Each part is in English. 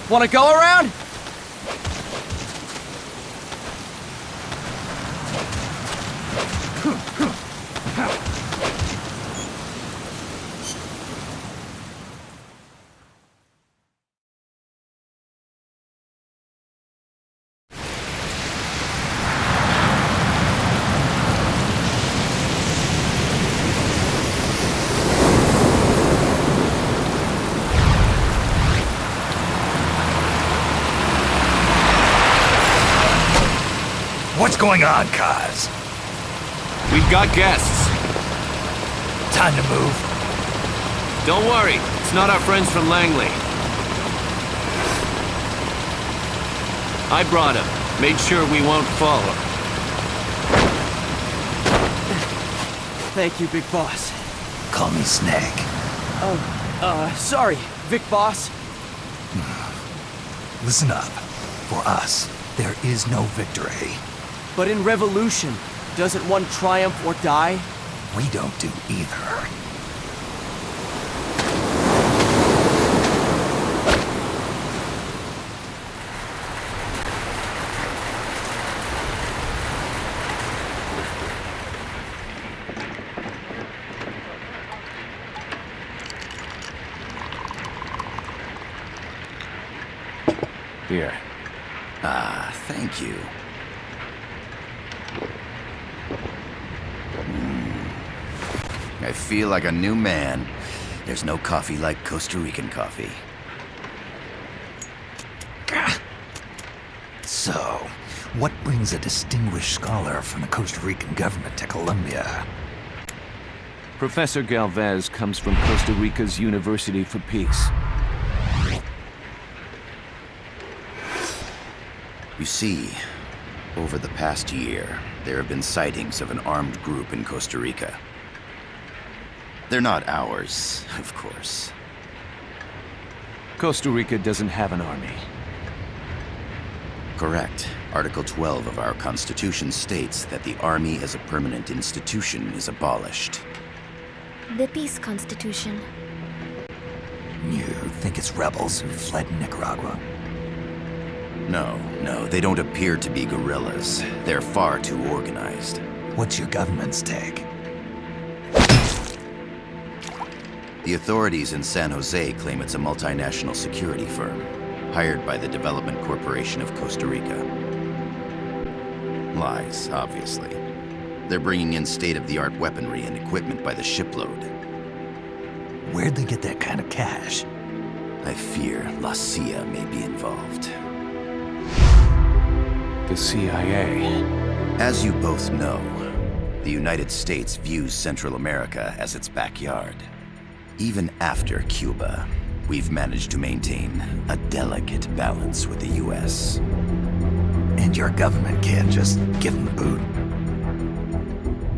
Wanna go around? What's going on, Kaz? We've got guests. Time to move. Don't worry, it's not our friends from Langley. I brought him. Made sure we won't follow. Thank you, Big Boss. Call me Snake. Sorry, Vic Boss. Listen up. For us, there is no victory. But in revolution, doesn't one triumph or die? We don't do either. Here. Thank you. I feel like a new man. There's no coffee like Costa Rican coffee. So, what brings a distinguished scholar from the Costa Rican government to Colombia? Professor Galvez comes from Costa Rica's University for Peace. You see, over the past year, there have been sightings of an armed group in Costa Rica. They're not ours, of course. Costa Rica doesn't have an army. Correct. Article 12 of our Constitution states that the Army as a permanent institution is abolished. The Peace Constitution. You think it's rebels who fled Nicaragua? No, they don't appear to be guerrillas. They're far too organized. What's your government's take? The authorities in San Jose claim it's a multinational security firm, hired by the Development Corporation of Costa Rica. Lies, obviously. They're bringing in state-of-the-art weaponry and equipment by the shipload. Where'd they get that kind of cash? I fear La CIA may be involved. The CIA. As you both know, the United States views Central America as its backyard. Even after Cuba, we've managed to maintain a delicate balance with the U.S. And your government can't just give them the boot?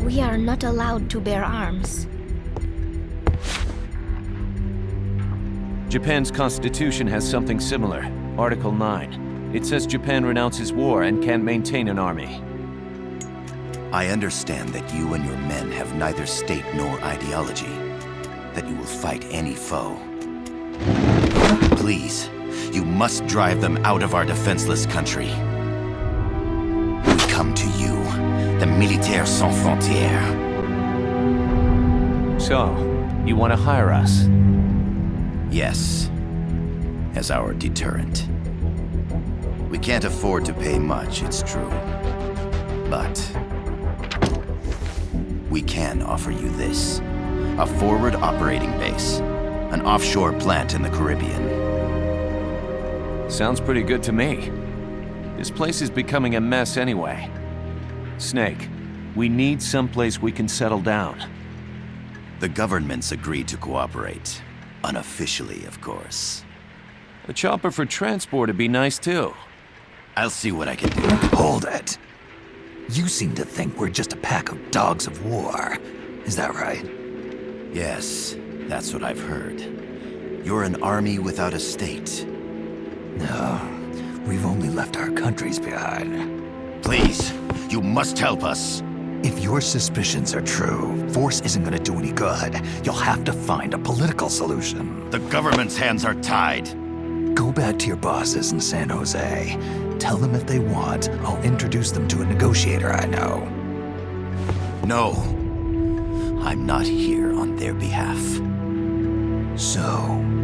We are not allowed to bear arms. Japan's constitution has something similar. Article 9. It says Japan renounces war and can't maintain an army. I understand that you and your men have neither state nor ideology. That you will fight any foe. Please, you must drive them out of our defenseless country. We come to you, the Militaires Sans Frontières. So, you want to hire us? Yes, as our deterrent. We can't afford to pay much, it's true. But we can offer you this. A forward operating base. An offshore plant in the Caribbean. Sounds pretty good to me. This place is becoming a mess anyway. Snake, we need someplace we can settle down. The government's agreed to cooperate. Unofficially, of course. A chopper for transport would be nice too. I'll see what I can do. Hold it. You seem to think we're just a pack of dogs of war. Is that right? Yes, that's what I've heard. You're an army without a state. No, we've only left our countries behind. Please, you must help us. If your suspicions are true, force isn't gonna do any good. You'll have to find a political solution. The government's hands are tied. Go back to your bosses in San Jose. Tell them if they want, I'll introduce them to a negotiator I know. No. I'm not here on their behalf. So,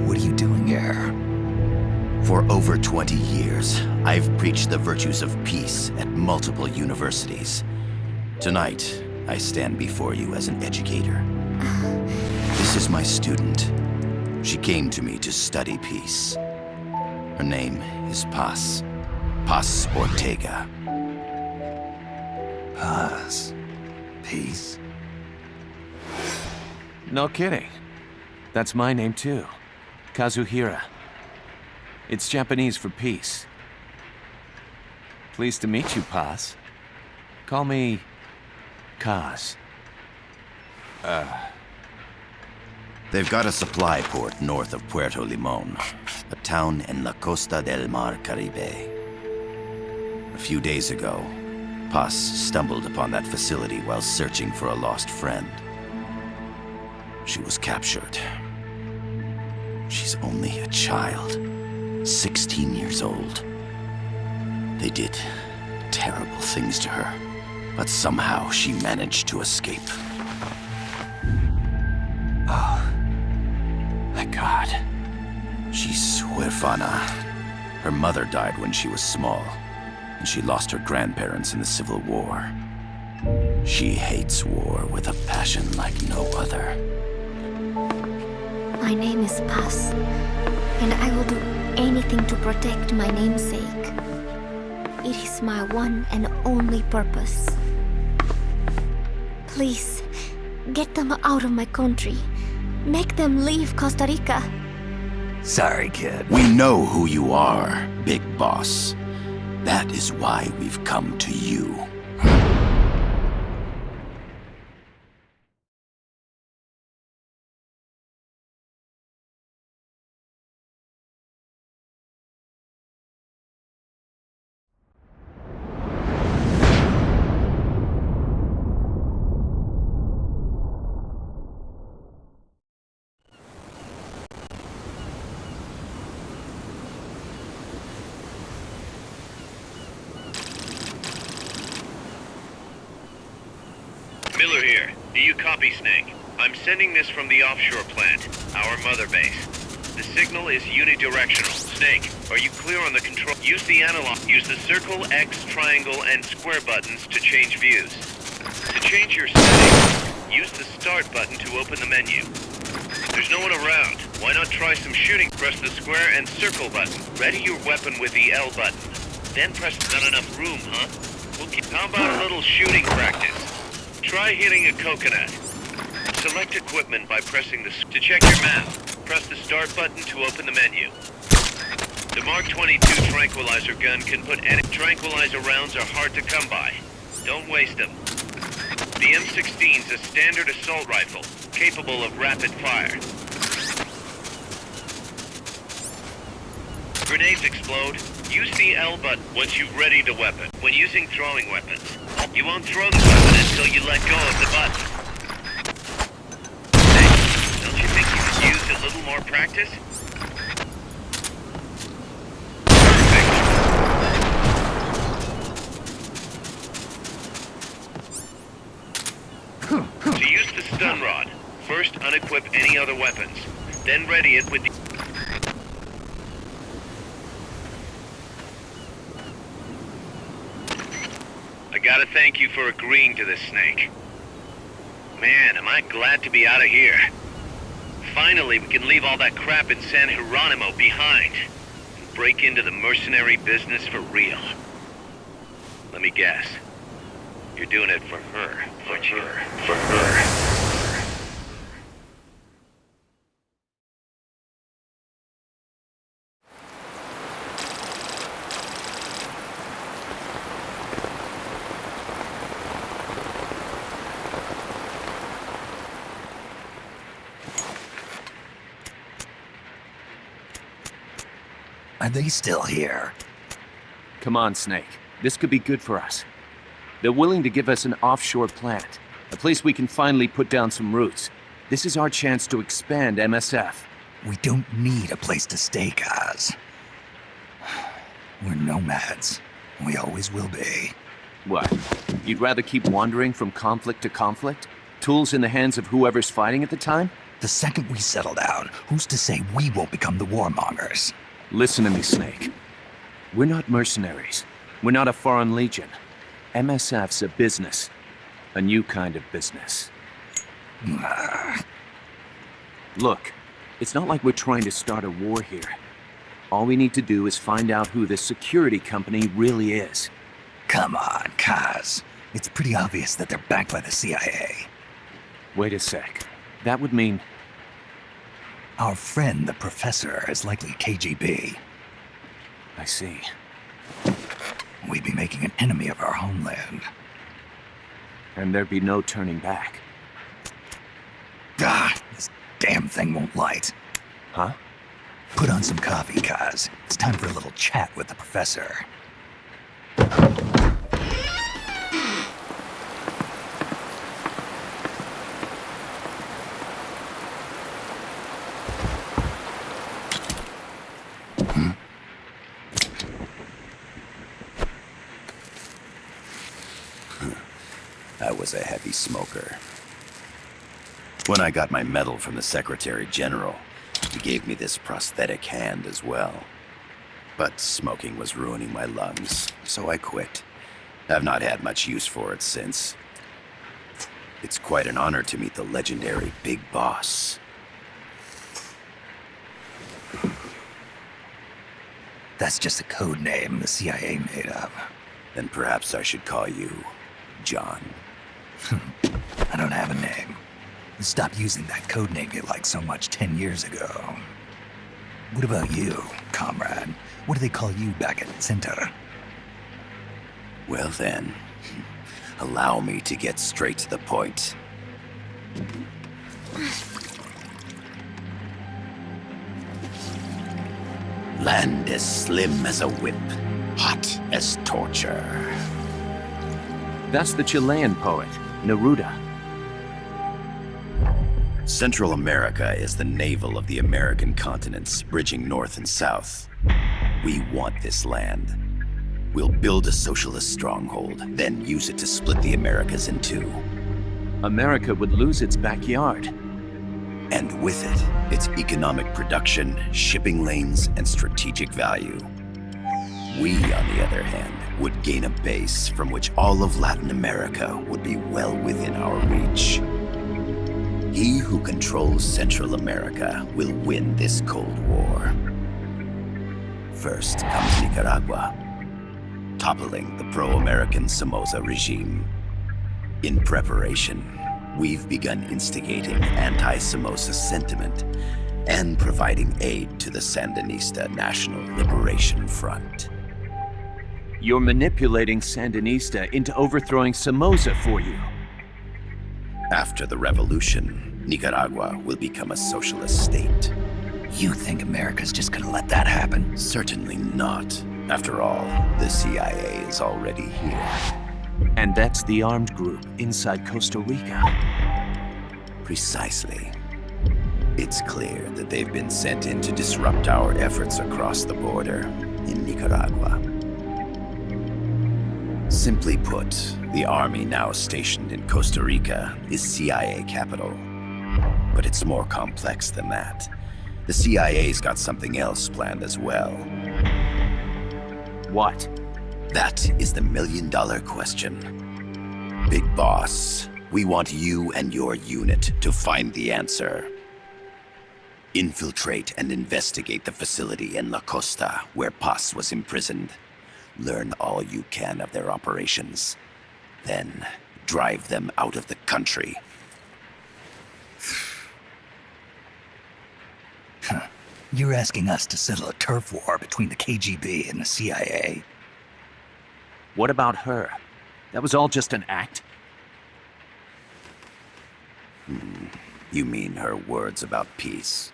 what are you doing here? For over 20 years, I've preached the virtues of peace at multiple universities. Tonight, I stand before you as an educator. This is my student. She came to me to study peace. Her name is Paz. Paz Ortega. Paz. Peace. No kidding. That's my name too. Kazuhira. It's Japanese for peace. Pleased to meet you, Paz. Call me Kaz. They've got a supply port north of Puerto Limon, a town in la Costa del Mar Caribe. A few days ago, Paz stumbled upon that facility while searching for a lost friend. She was captured. She's only a child, 16 years old. They did terrible things to her, but somehow she managed to escape. Oh, my God. She's huérfana. Her mother died when she was small, and she lost her grandparents in the Civil War. She hates war with a passion like no other. My name is Paz, and I will do anything to protect my namesake. It is my one and only purpose. Please, get them out of my country. Make them leave Costa Rica. Sorry, kid. We know who you are, Big Boss. That is why we've come to you. Miller here. Do you copy, Snake? I'm sending this from the offshore plant, our mother base. The signal is unidirectional. Snake, are you clear on the control? Use the analog. Use the circle, X, triangle, and square buttons to change views. To change your settings, use the start button to open the menu. There's no one around. Why not try some shooting? Press the square and circle button. Ready your weapon with the L button. Then press not enough room, huh? How about a little shooting practice? Try hitting a coconut. Select equipment by pressing to check your map. Press the start button to open the menu. The Mark 22 tranquilizer gun can put any tranquilizer rounds are hard to come by. Don't waste them. The M16's a standard assault rifle, capable of rapid fire. Grenades explode. Use the L button once you've readied a weapon. When using throwing weapons, you won't throw the weapon until you let go of the button. Hey, don't you think you could use a little more practice? Perfect. To use the stun rod, first unequip any other weapons, then ready it with the... I gotta thank you for agreeing to this, Snake. Man, am I glad to be out of here. Finally, we can leave all that crap in San Geronimo behind and break into the mercenary business for real. Let me guess. You're doing it for her, aren't you? For her. Are they still here? Come on, Snake. This could be good for us. They're willing to give us an offshore plant, a place we can finally put down some roots. This is our chance to expand MSF. We don't need a place to stay, Kaz. We're nomads. We always will be. What? You'd rather keep wandering from conflict to conflict? Tools in the hands of whoever's fighting at the time? The second we settle down, who's to say we won't become the warmongers? Listen to me, Snake. We're not mercenaries. We're not a foreign legion. MSF's a business. A new kind of business. Look, it's not like we're trying to start a war here. All we need to do is find out who this security company really is. Come on, Kaz. It's pretty obvious that they're backed by the CIA. Wait a sec. That would mean... Our friend, the professor, is likely KGB. I see. We'd be making an enemy of our homeland. And there'd be no turning back. God, this damn thing won't light. Huh? Put on some coffee, Kaz. It's time for a little chat with the professor. I was a heavy smoker. When I got my medal from the Secretary General, he gave me this prosthetic hand as well. But smoking was ruining my lungs, so I quit. I've not had much use for it since. It's quite an honor to meet the legendary Big Boss. That's just a code name the CIA made up. Then perhaps I should call you John. I don't have a name. Stop using that code name you liked so much 10 years ago. What about you, comrade? What do they call you back at Center? Well then, allow me to get straight to the point. Land as slim as a whip, hot as torture. That's the Chilean poet, Neruda. Central America is the navel of the American continents, bridging north and south. We want this land. We'll build a socialist stronghold, then use it to split the Americas in two. America would lose its backyard. And with it, its economic production, shipping lanes, and strategic value. We, on the other hand, would gain a base from which all of Latin America would be well within our reach. He who controls Central America will win this Cold War. First comes Nicaragua, toppling the pro-American Somoza regime. In preparation, we've begun instigating anti-Somoza sentiment and providing aid to the Sandinista National Liberation Front. You're manipulating Sandinista into overthrowing Somoza for you. After the revolution, Nicaragua will become a socialist state. You think America's just gonna let that happen? Certainly not. After all, the CIA is already here. And that's the armed group inside Costa Rica. Precisely. It's clear that they've been sent in to disrupt our efforts across the border in Nicaragua. Simply put, the army now stationed in Costa Rica is CIA capital. But it's more complex than that. The CIA's got something else planned as well. What? That is the million-dollar question. Big Boss, we want you and your unit to find the answer. Infiltrate and investigate the facility in La Costa, where Paz was imprisoned. Learn all you can of their operations. Then, drive them out of the country. You're asking us to settle a turf war between the KGB and the CIA? What about her? That was all just an act? You mean her words about peace?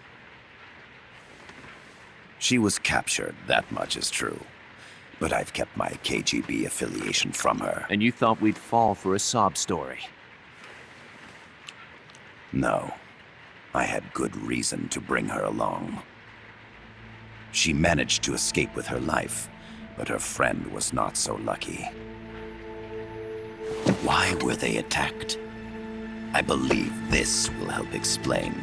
She was captured, that much is true. But I've kept my KGB affiliation from her. And you thought we'd fall for a sob story? No. I had good reason to bring her along. She managed to escape with her life, But her friend was not so lucky. Why were they attacked? I believe this will help explain.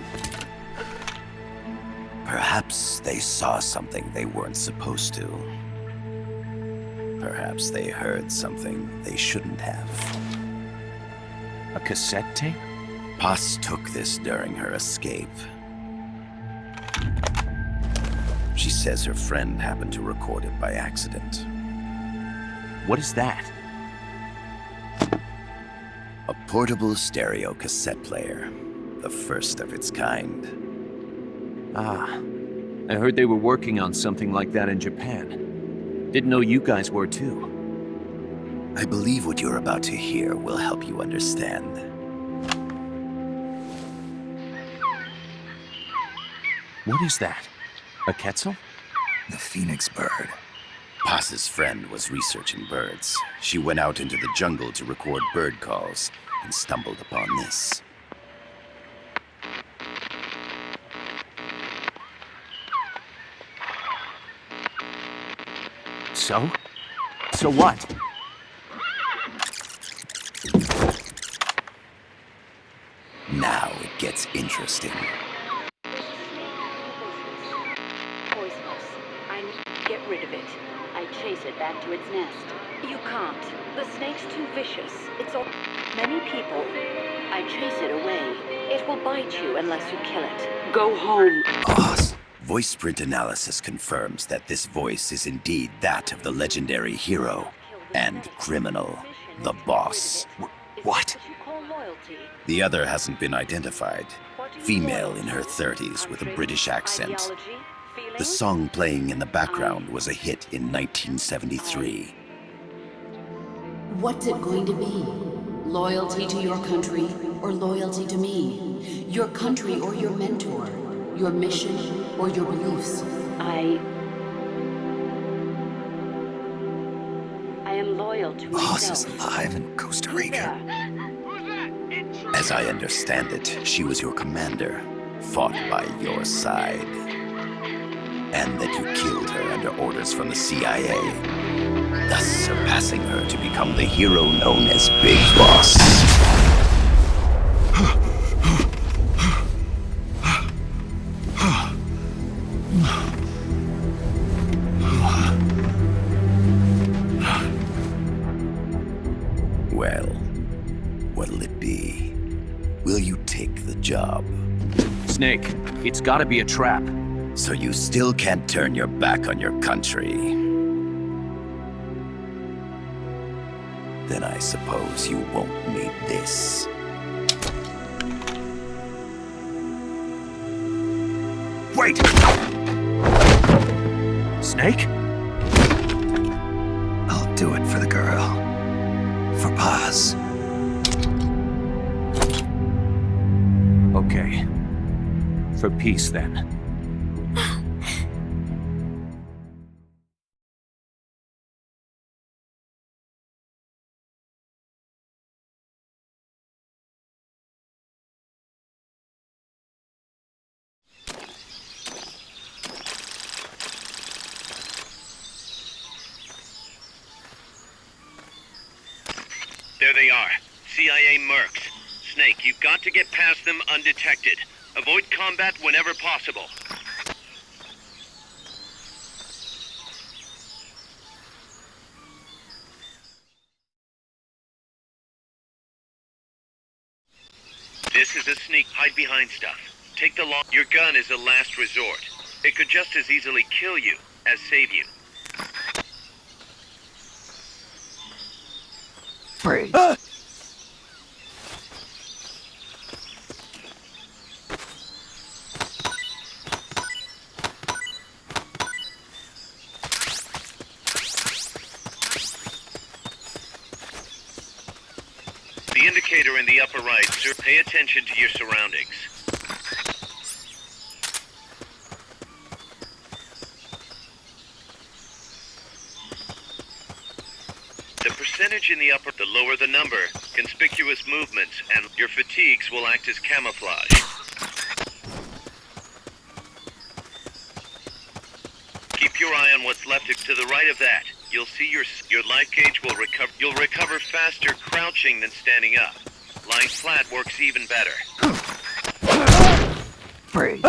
Perhaps they saw something they weren't supposed to. Perhaps they heard something they shouldn't have. A cassette tape? Paz took this during her escape. She says her friend happened to record it by accident. What is that? A portable stereo cassette player. The first of its kind. Ah, I heard they were working on something like that in Japan. Didn't know you guys were too. I believe what you're about to hear will help you understand. What is that? A quetzal? The phoenix bird. Paz's friend was researching birds. She went out into the jungle to record bird calls and stumbled upon this. So? So what? Now it gets interesting. Poisonous. I need to get rid of it. I chase it back to its nest. You can't. The snake's too vicious. It's all... Many people. I chase it away. It will bite you unless you kill it. Go home. Paz. Voice print analysis confirms that this voice is indeed that of the legendary hero and criminal, the boss. What? The other hasn't been identified. Female in her 30s with a British accent. The song playing in the background was a hit in 1973. What's it going to be? Loyalty to your country or loyalty to me? Your country or your mentor? Your mission or your beliefs? I am loyal to Paz myself. is alive in Costa Rica. As I understand it, she was your commander, fought by your side. And that you killed her under orders from the CIA, thus surpassing her to become the hero known as Big Boss. Well, what'll it be? Will you take the job? Snake, it's gotta be a trap. So you still can't turn your back on your country? Then I suppose you won't need this. Wait! Snake? I'll do it for the girl. For Paz. Okay. For peace, then. There they are. CIA mercs. Snake, you've got to get past them undetected. Avoid combat whenever possible. This is a sneak. Hide behind stuff. Take the long... Your gun is a last resort. It could just as easily kill you as save you. Freeze. The indicator in the upper right, sir. Pay attention to your surroundings. The percentage in the upper, the lower the number, conspicuous movements, and your fatigues will act as camouflage. Keep your eye on what's left to the right of that. You'll see your life gauge will recover. You'll recover faster crouching than standing up. Lying flat works even better. Freeze.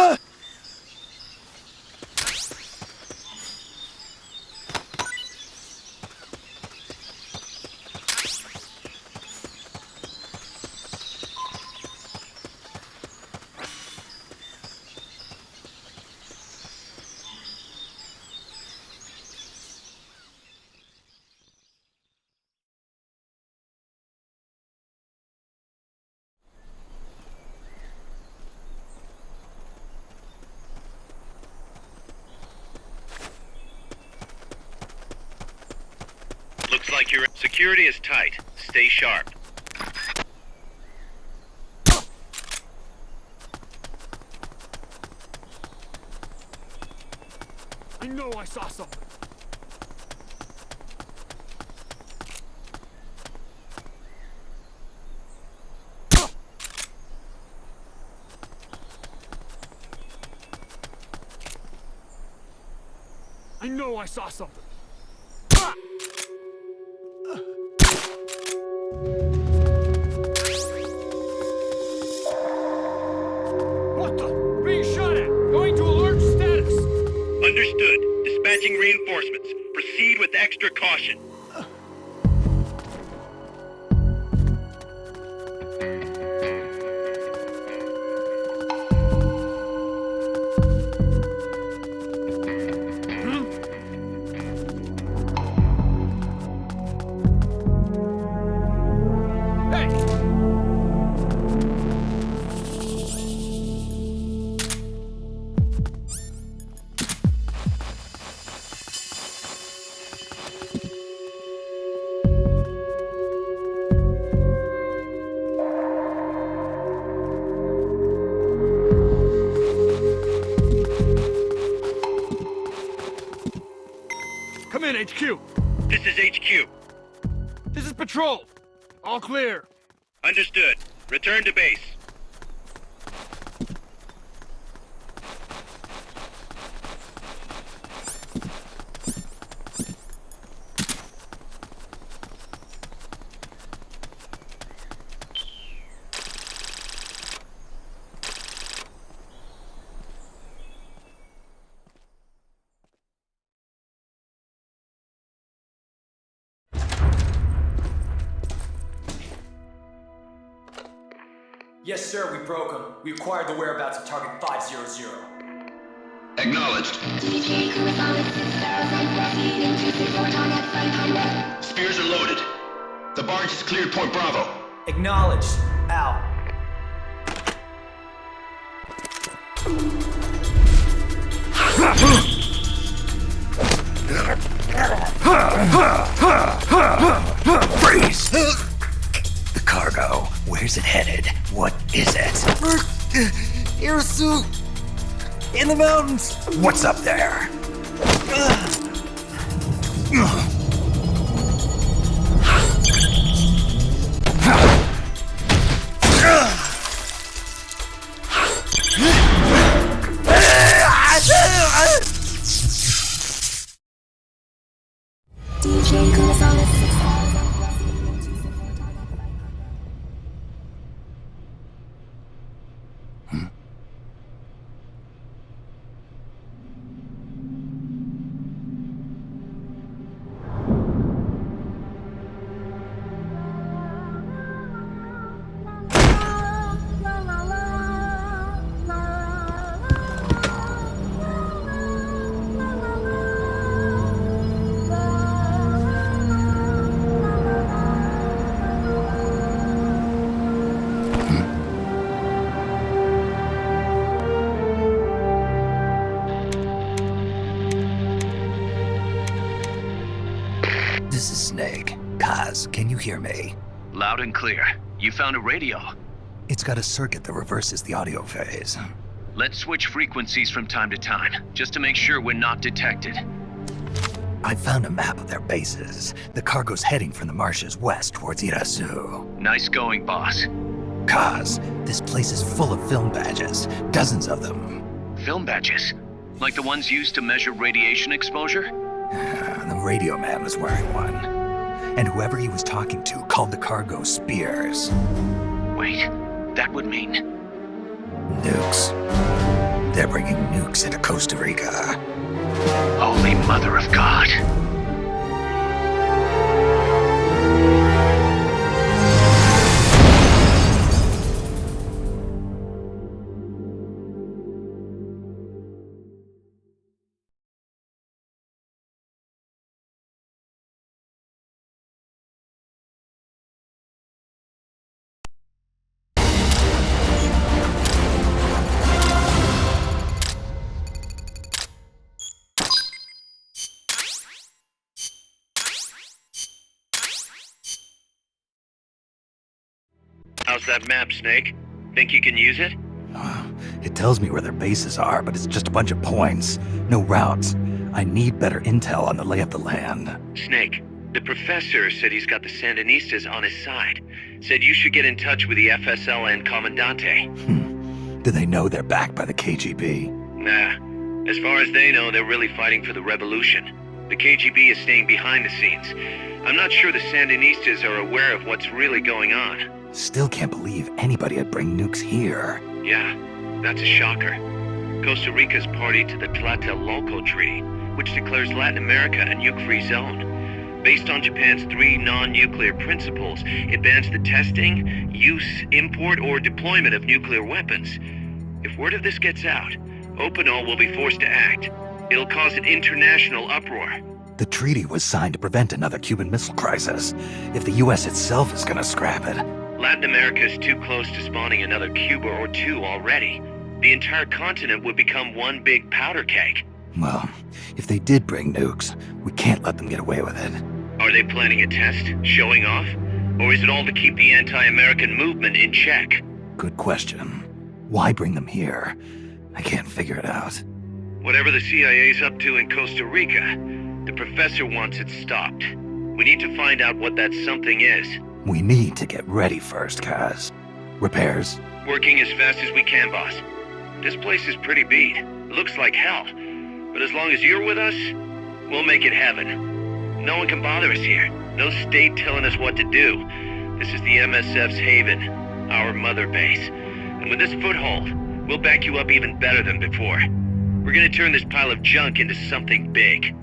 Looks like your security is tight. Stay sharp. I know I saw something. I know I saw something. What the? Being shot at! Going to alert status! Understood. Dispatching reinforcements. Proceed with extra caution. Come in, HQ. This is HQ. This is Patrol. All clear. Understood. Return to base. Yes, sir, we broke them. We acquired the whereabouts of target 500. Acknowledged. Spears are loaded. The barge has cleared Point Bravo. Acknowledged. Out. Freeze! The cargo. Where's it headed? What is it? Air suit! In the mountains! What's up there? DJ Gonzalez. This is Snake. Kaz, can you hear me? Loud and clear. You found a radio. It's got a circuit that reverses the audio phase. Let's switch frequencies from time to time, just to make sure we're not detected. I found a map of their bases. The cargo's heading from the marshes west towards Irasu. Nice going, boss. Kaz, this place is full of film badges. Dozens of them. Film badges? Like the ones used to measure radiation exposure? The radio man was wearing one. And whoever he was talking to called the cargo spears. Wait, that would mean... Nukes. They're bringing nukes into Costa Rica. Holy Mother of God. How's that map, Snake? Think you can use it? It tells me where their bases are, but it's just a bunch of points. No routes. I need better intel on the lay of the land. Snake, the professor said he's got the Sandinistas on his side. Said you should get in touch with the FSL and Comandante. Do they know they're backed by the KGB? Nah. As far as they know, they're really fighting for the revolution. The KGB is staying behind the scenes. I'm not sure the Sandinistas are aware of what's really going on. Still can't believe anybody would bring nukes here. Yeah, that's a shocker. Costa Rica's party to the Tlatelolco Treaty, which declares Latin America a nuke-free zone. Based on Japan's 3 non-nuclear principles, it bans the testing, use, import, or deployment of nuclear weapons. If word of this gets out, Opinol will be forced to act. It'll cause an international uproar. The treaty was signed to prevent another Cuban Missile Crisis. If the U.S. itself is gonna scrap it... Latin America is too close to spawning another Cuba or two already. The entire continent would become one big powder keg. Well, if they did bring nukes, we can't let them get away with it. Are they planning a test? Showing off? Or is it all to keep the anti-American movement in check? Good question. Why bring them here? I can't figure it out. Whatever the CIA's up to in Costa Rica, the professor wants it stopped. We need to find out what that something is. We need to get ready first, Kaz. Repairs? Working as fast as we can, boss. This place is pretty beat. Looks like hell. But as long as you're with us, we'll make it heaven. No one can bother us here. No state telling us what to do. This is the MSF's haven, our mother base. And with this foothold, we'll back you up even better than before. We're gonna turn this pile of junk into something big.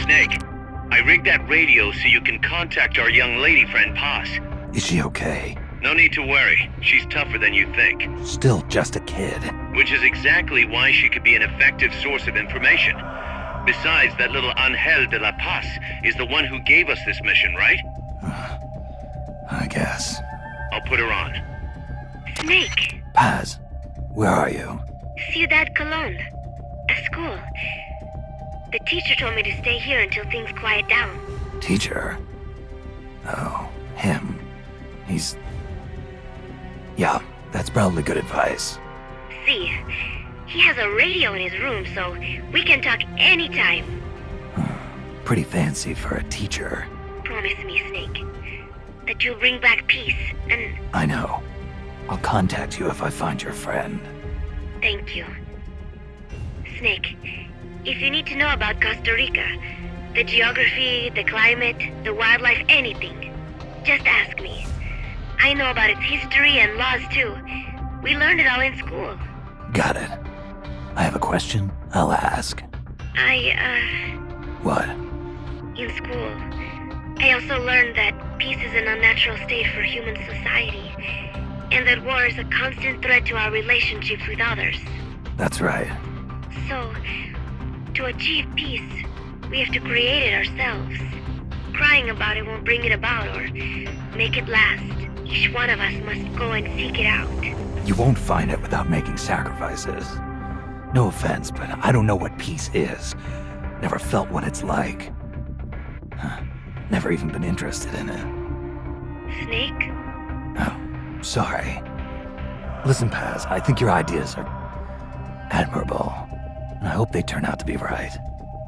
Snake, I rigged that radio so you can contact our young lady friend, Paz. Is she okay? No need to worry. She's tougher than you think. Still just a kid. Which is exactly why she could be an effective source of information. Besides, that little Angel de la Paz is the one who gave us this mission, right? I guess. I'll put her on. Snake, Paz, where are you? Ciudad Colon. A school. The teacher told me to stay here until things quiet down. Teacher? Oh, him. He's... Yeah, that's probably good advice. See, he has a radio in his room, so we can talk anytime. Pretty fancy for a teacher. Promise me, Snake, that you'll bring back peace, and I know. I'll contact you if I find your friend. thank you. Snake, if you need to know about Costa Rica, the geography, the climate, the wildlife, anything, just ask me. I know about its history and laws too. We learned it all in school. Got it. I have a question. I'll ask. What? In school, I also learned that peace is an unnatural state for human society, and that war is a constant threat to our relationships with others. That's right. So, to achieve peace, we have to create it ourselves. Crying about it won't bring it about or make it last. Each one of us must go and seek it out. You won't find it without making sacrifices. No offense, but I don't know what peace is. Never felt what it's like. Never even been interested in it. Snake? Oh, sorry. Listen, Paz, I think your ideas are admirable. And I hope they turn out to be right.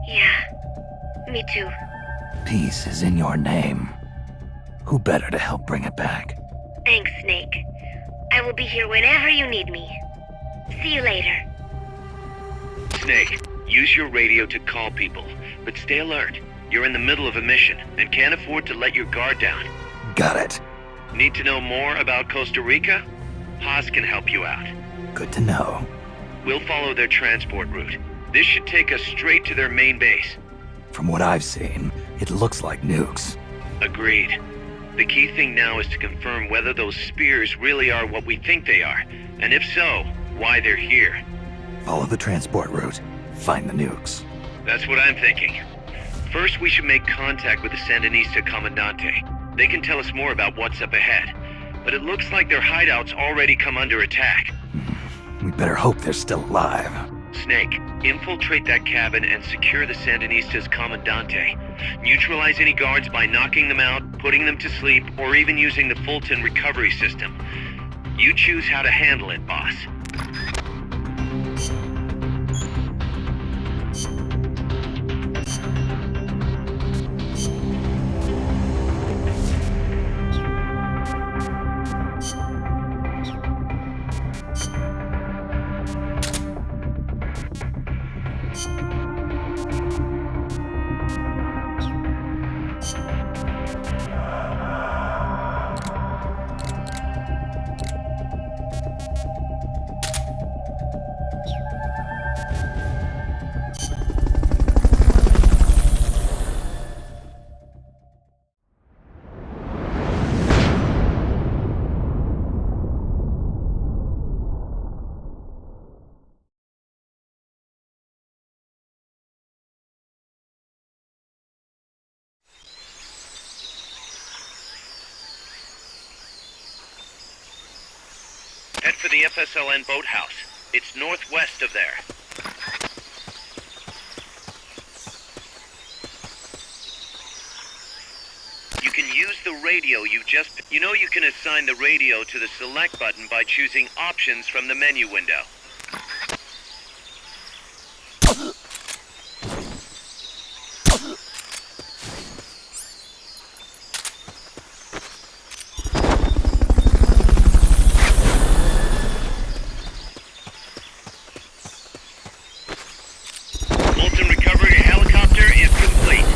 Yeah, me too. Peace is in your name. Who better to help bring it back? Thanks, Snake. I will be here whenever you need me. See you later. Snake, use your radio to call people, but stay alert. You're in the middle of a mission and can't afford to let your guard down. Got it. Need to know more about Costa Rica? Haas can help you out. Good to know. We'll follow their transport route. This should take us straight to their main base. From what I've seen, it looks like nukes. Agreed. The key thing now is to confirm whether those spears really are what we think they are, and if so, why they're here. Follow the transport route. Find the nukes. That's what I'm thinking. First, we should make contact with the Sandinista Comandante. They can tell us more about what's up ahead. But it looks like their hideout's already come under attack. We better hope they're still alive. Snake, infiltrate that cabin and secure the Sandinista's Comandante. Neutralize any guards by knocking them out, putting them to sleep, or even using the Fulton recovery system. You choose how to handle it, boss. Head for the FSLN boathouse. It's northwest of there. You can use the radio you just... You know you can assign the radio to the select button by choosing options from the menu window. Fulton recovery helicopter is complete.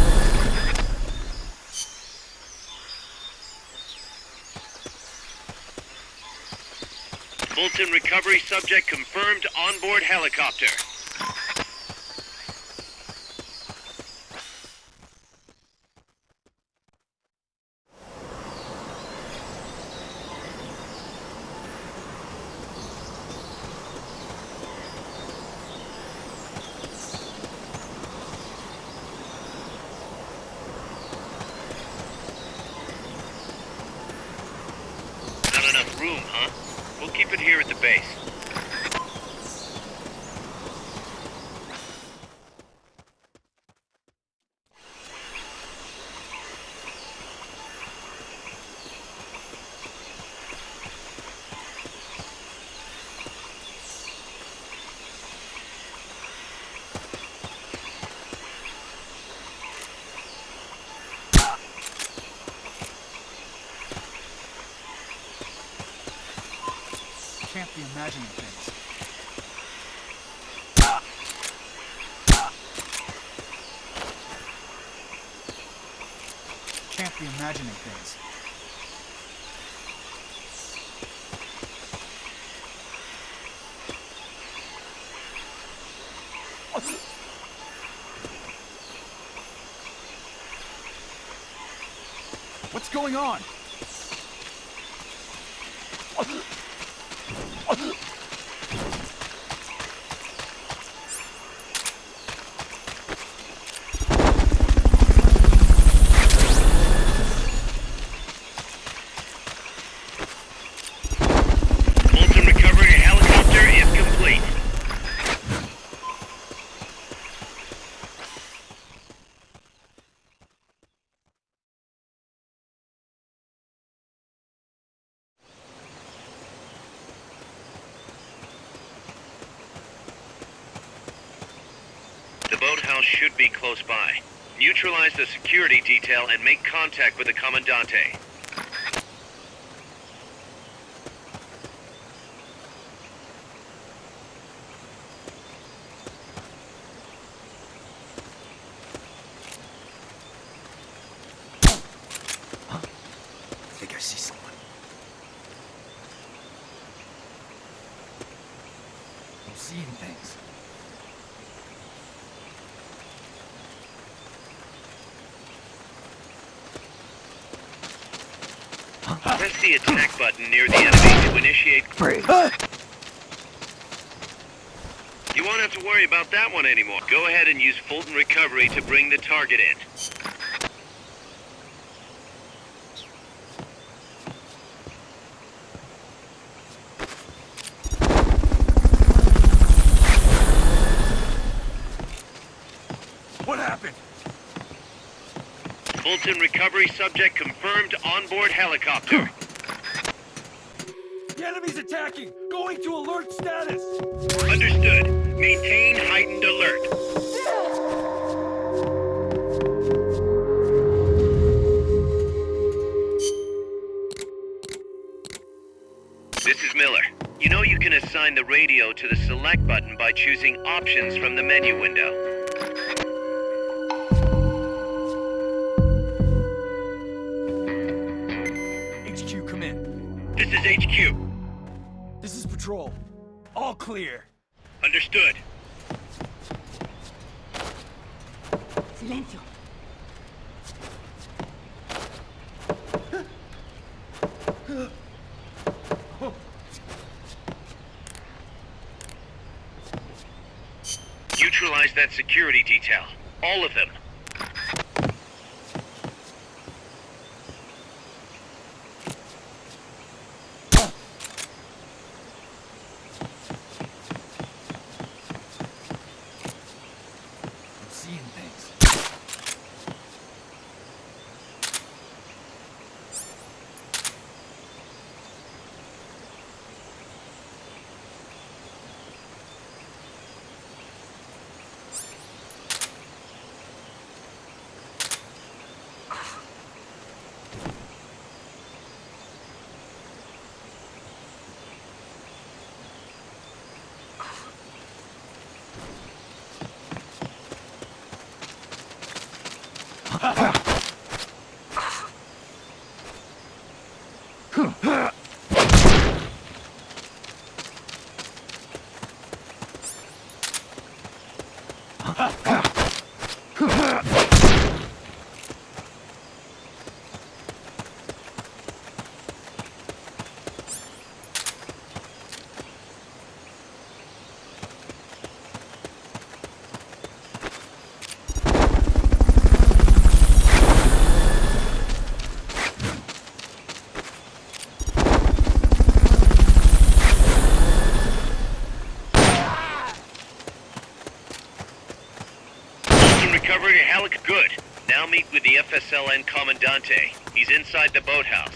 Fulton recovery subject confirmed onboard helicopter. base. Can't be imagining things. Can't be imagining things. What's going on? Fulton recovery helicopter is complete. The boathouse should be close by. Neutralize the security detail and make contact with the Commandante. I think I see someone. I'm seeing things. Press the attack button near the enemy to initiate... You won't have to worry about that one anymore. Go ahead and use Fulton recovery to bring the target in. What happened? Fulton recovery subject confirmed onboard helicopter. The enemy's attacking! Going to alert status! Understood. Maintain heightened alert. This is Miller. You know you can assign the radio to the select button by choosing options from the menu window. HQ, come in. This is HQ. This is patrol. All clear. Understood. Silencio. Neutralize that security detail. All of them. I'm seeing things. Good. Now meet with the FSLN Commandante. He's inside the boathouse.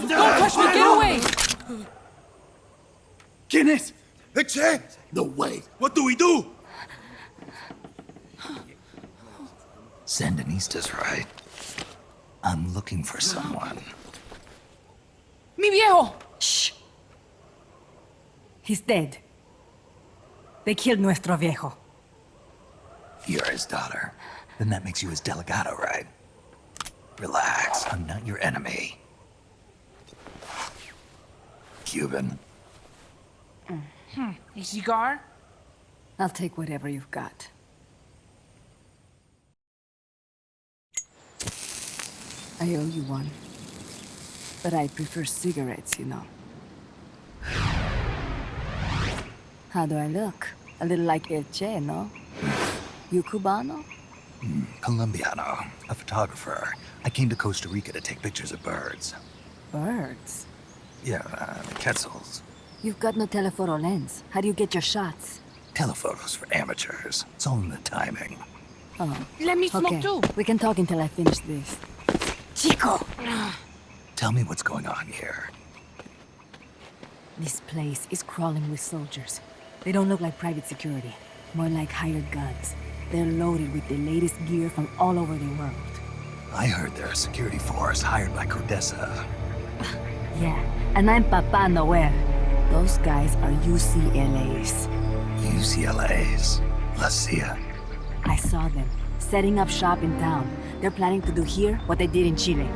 Don't touch me! Get away! ¿Quién es? ¿Eche? No way. What do we do? Sandinistas, right? I'm looking for someone. Mi viejo! Shh. He's dead. They killed nuestro viejo. You're his daughter. Then that makes you his delegado, right? Relax, I'm not your enemy. Cuban. A cigar? I'll take whatever you've got. I owe you one. But I prefer cigarettes, you know. How do I look? A little like El Che, no? You Cubano? Colombiano, a photographer. I came to Costa Rica to take pictures of birds. Birds? Yeah, quetzals. You've got no telephoto lens. How do you get your shots? Telephotos for amateurs. It's all in the timing. Oh. Let me smoke Okay, too. we can talk until I finish this. Chico! Tell me what's going on here. This place is crawling with soldiers. They don't look like private security. More like hired guns. They're loaded with the latest gear from all over the world. I heard they're a security force hired by Codesa. Yeah, and I'm Papa Noel. Those guys are UCLA's. UCLA's? La CIA. I saw them, setting up shop in town. They're planning to do here what they did in Chile.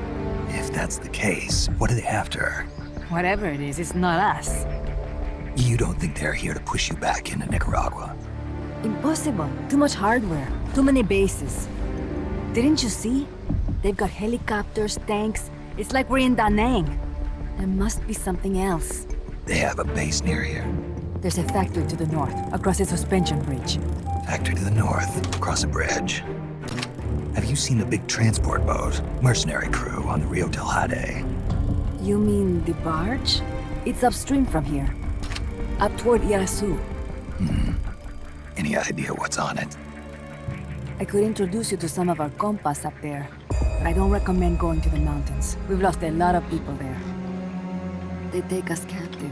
If that's the case, what are they after? Whatever it is, it's not us. You don't think they're here to push you back into Nicaragua? Impossible. Too much hardware. Too many bases. Didn't you see? They've got helicopters, tanks. It's like we're in Da Nang. There must be something else. They have a base near here. There's a factory to the north, across a suspension bridge. Factory to the north, across a bridge. Have you seen a big transport boat? Mercenary crew on the Rio del Jade. You mean the barge? It's upstream from here. Up toward Irasu. Any idea what's on it? I could introduce you to some of our compas up there, but I don't recommend going to the mountains. We've lost a lot of people there. They take us captive,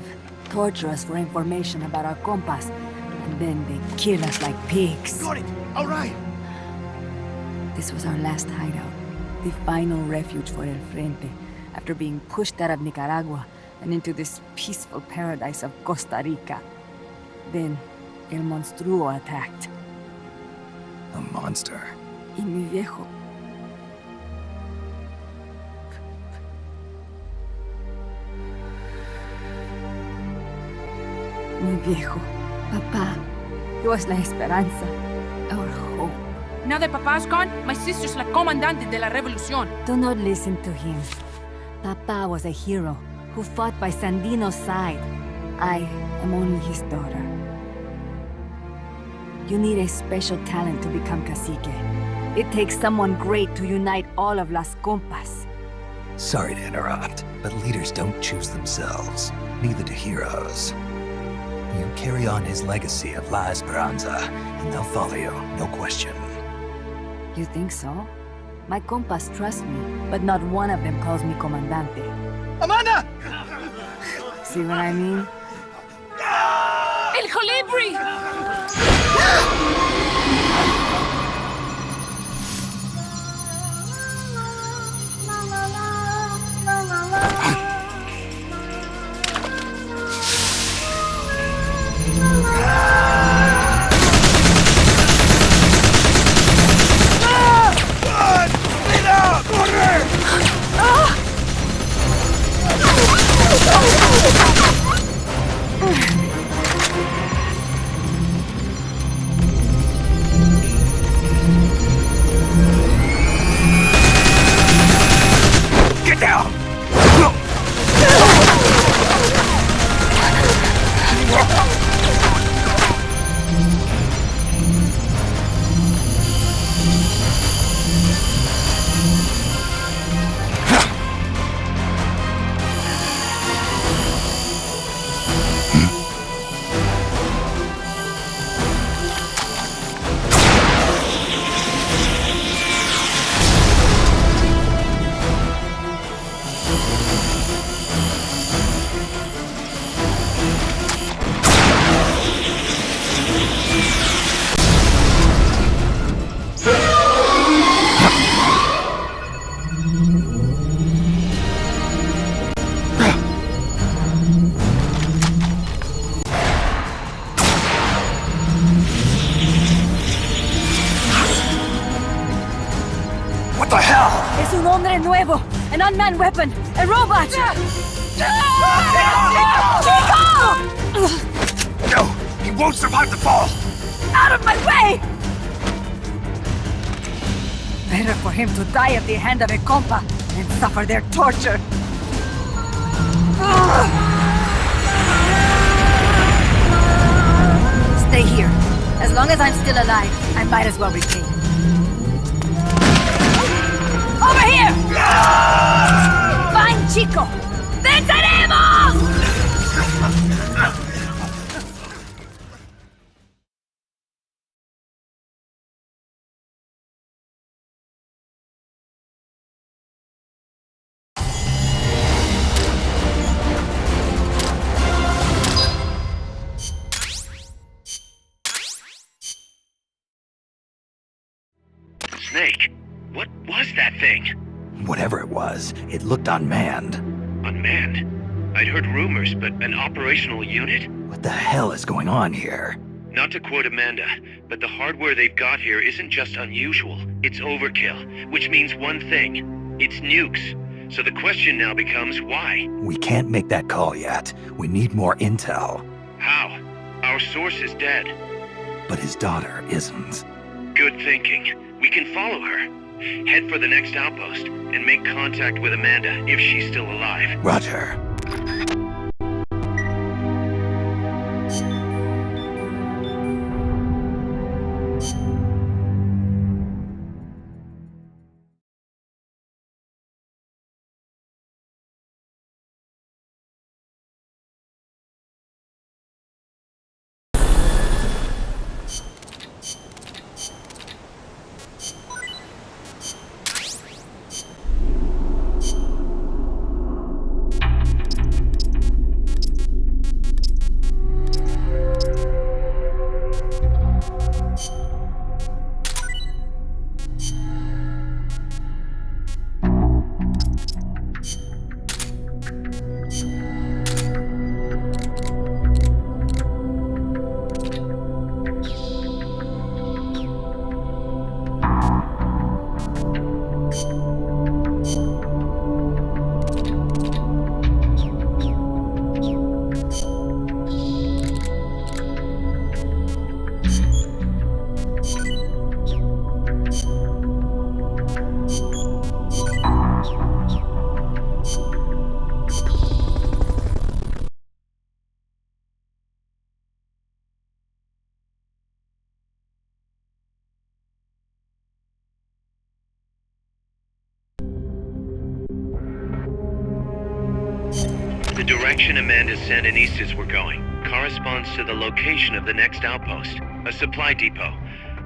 torture us for information about our compas, and then they kill us like pigs. Got it. All right. This was our last hideout, the final refuge for El Frente, after being pushed out of Nicaragua and into this peaceful paradise of Costa Rica. Then, El Monstruo attacked. A monster. Y mi viejo. Mi viejo. Papá. He was la esperanza. Our hope. Now that Papa's gone, my sister's la comandante de la revolución. Do not listen to him. Papa was a hero who fought by Sandino's side. I am only his daughter. You need a special talent to become cacique. It takes someone great to unite all of Las Compas. Sorry to interrupt, but leaders don't choose themselves. Neither do heroes. You carry on his legacy of La Esperanza, and they'll follow you, no question. You think so? My compas trust me, but not one of them calls me Comandante. Amanda! See what I mean? El Colibri! What the hell? Es un hombre nuevo, an unmanned weapon, a robot! Chico! No, he won't survive the fall. Out of my way! Better for him to die at the hand of a compa and suffer their torture. Stay here. As long as I'm still alive, I might as well repay. Over here! Fine, Chico! ¡Venceremos! Snake, what was that thing? Whatever it was, it looked unmanned. Unmanned? I'd heard rumors, but an operational unit? What the hell is going on here? Not to quote Amanda, but the hardware they've got here isn't just unusual, it's overkill, which means one thing. It's nukes. So the question now becomes why? We can't make that call yet. We need more intel. How? Our source is dead. But his daughter isn't. Good thinking. We can follow her. Head for the next outpost and make contact with Amanda if she's still alive. Roger. The direction Amanda's Sandinistas were going corresponds to the location of the next outpost, a supply depot.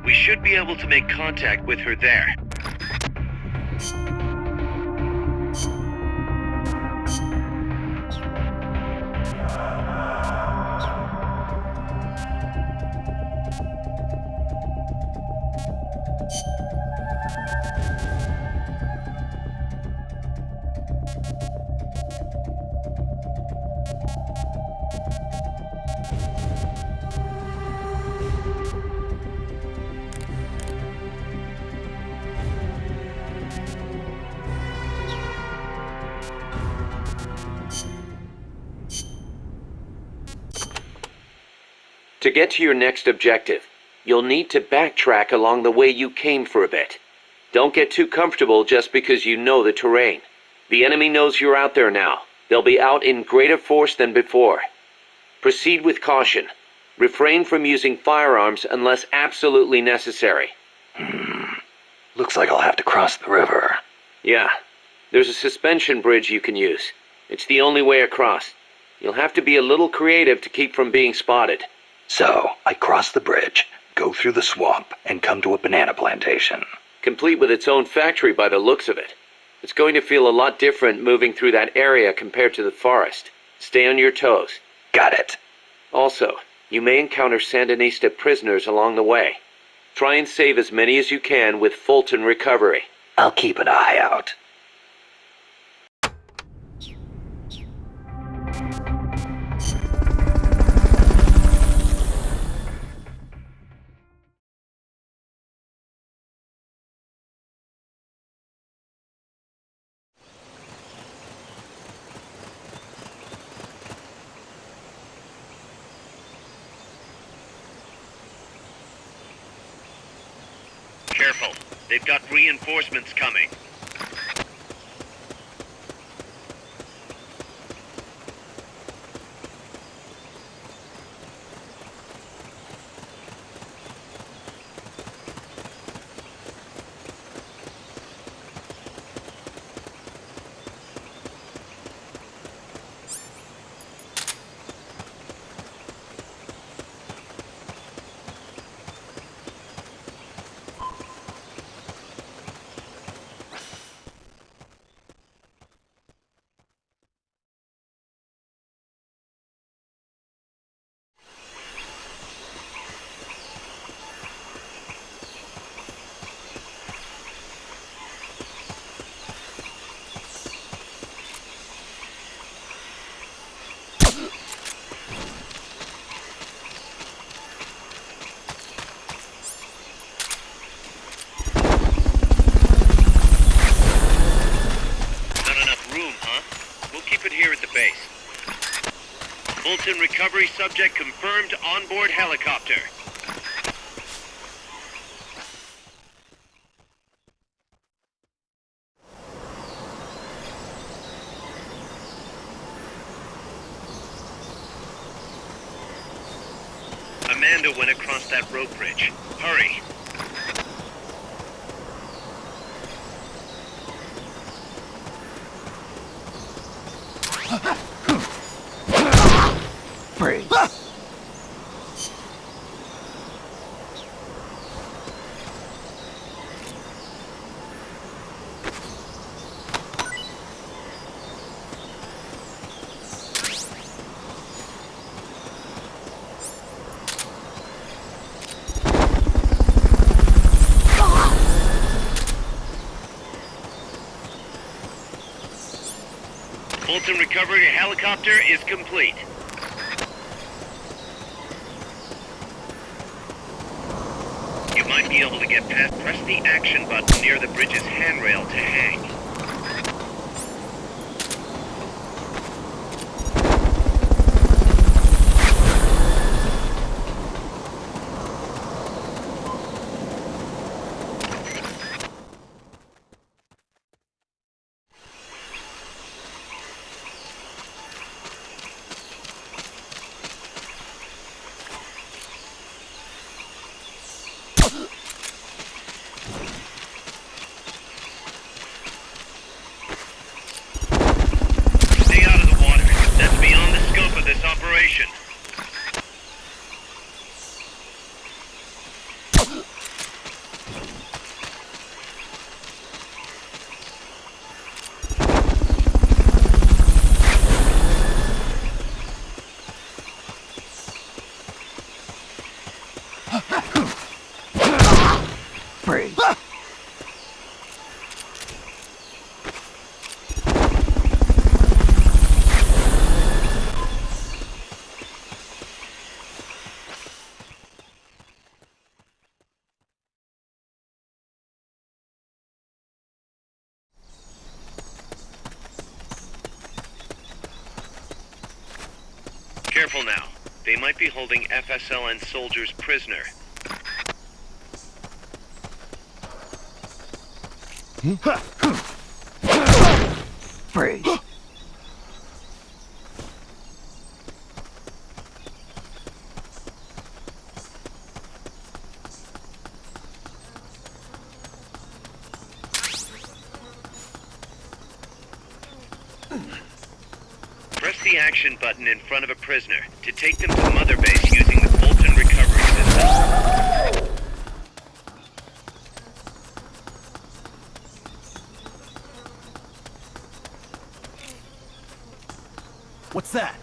We should be able to make contact with her there. To get to your next objective, you'll need to backtrack along the way you came for a bit. Don't get too comfortable just because you know the terrain. The enemy knows you're out there now. They'll be out in greater force than before. Proceed with caution. Refrain from using firearms unless absolutely necessary. Looks like I'll have to cross the river. Yeah, there's a suspension bridge you can use. It's the only way across. You'll have to be a little creative to keep from being spotted. So, I cross the bridge, go through the swamp, and come to a banana plantation. Complete with its own factory by the looks of it. It's going to feel a lot different moving through that area compared to the forest. Stay on your toes. Got it. Also, you may encounter Sandinista prisoners along the way. Try and save as many as you can with Fulton recovery. I'll keep an eye out. careful. They've got reinforcements coming. Fulton recovery subject confirmed onboard helicopter. Amanda went across that rope bridge. Hurry. Freeze. Fulton recovery helicopter is complete. You might be able to get past. Press the action button near the bridge's handrail to hang. This operation. Freeze. Careful now. They might be holding FSLN soldiers prisoner. Freeze. Press the action button in front of a prisoner to take them to Mother Base using the Fulton recovery system. What's that?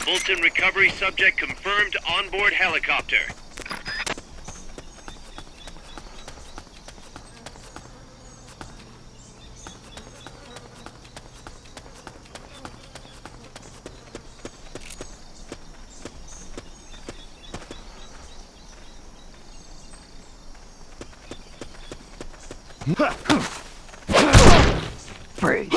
Fulton recovery subject confirmed onboard helicopter. Freeze.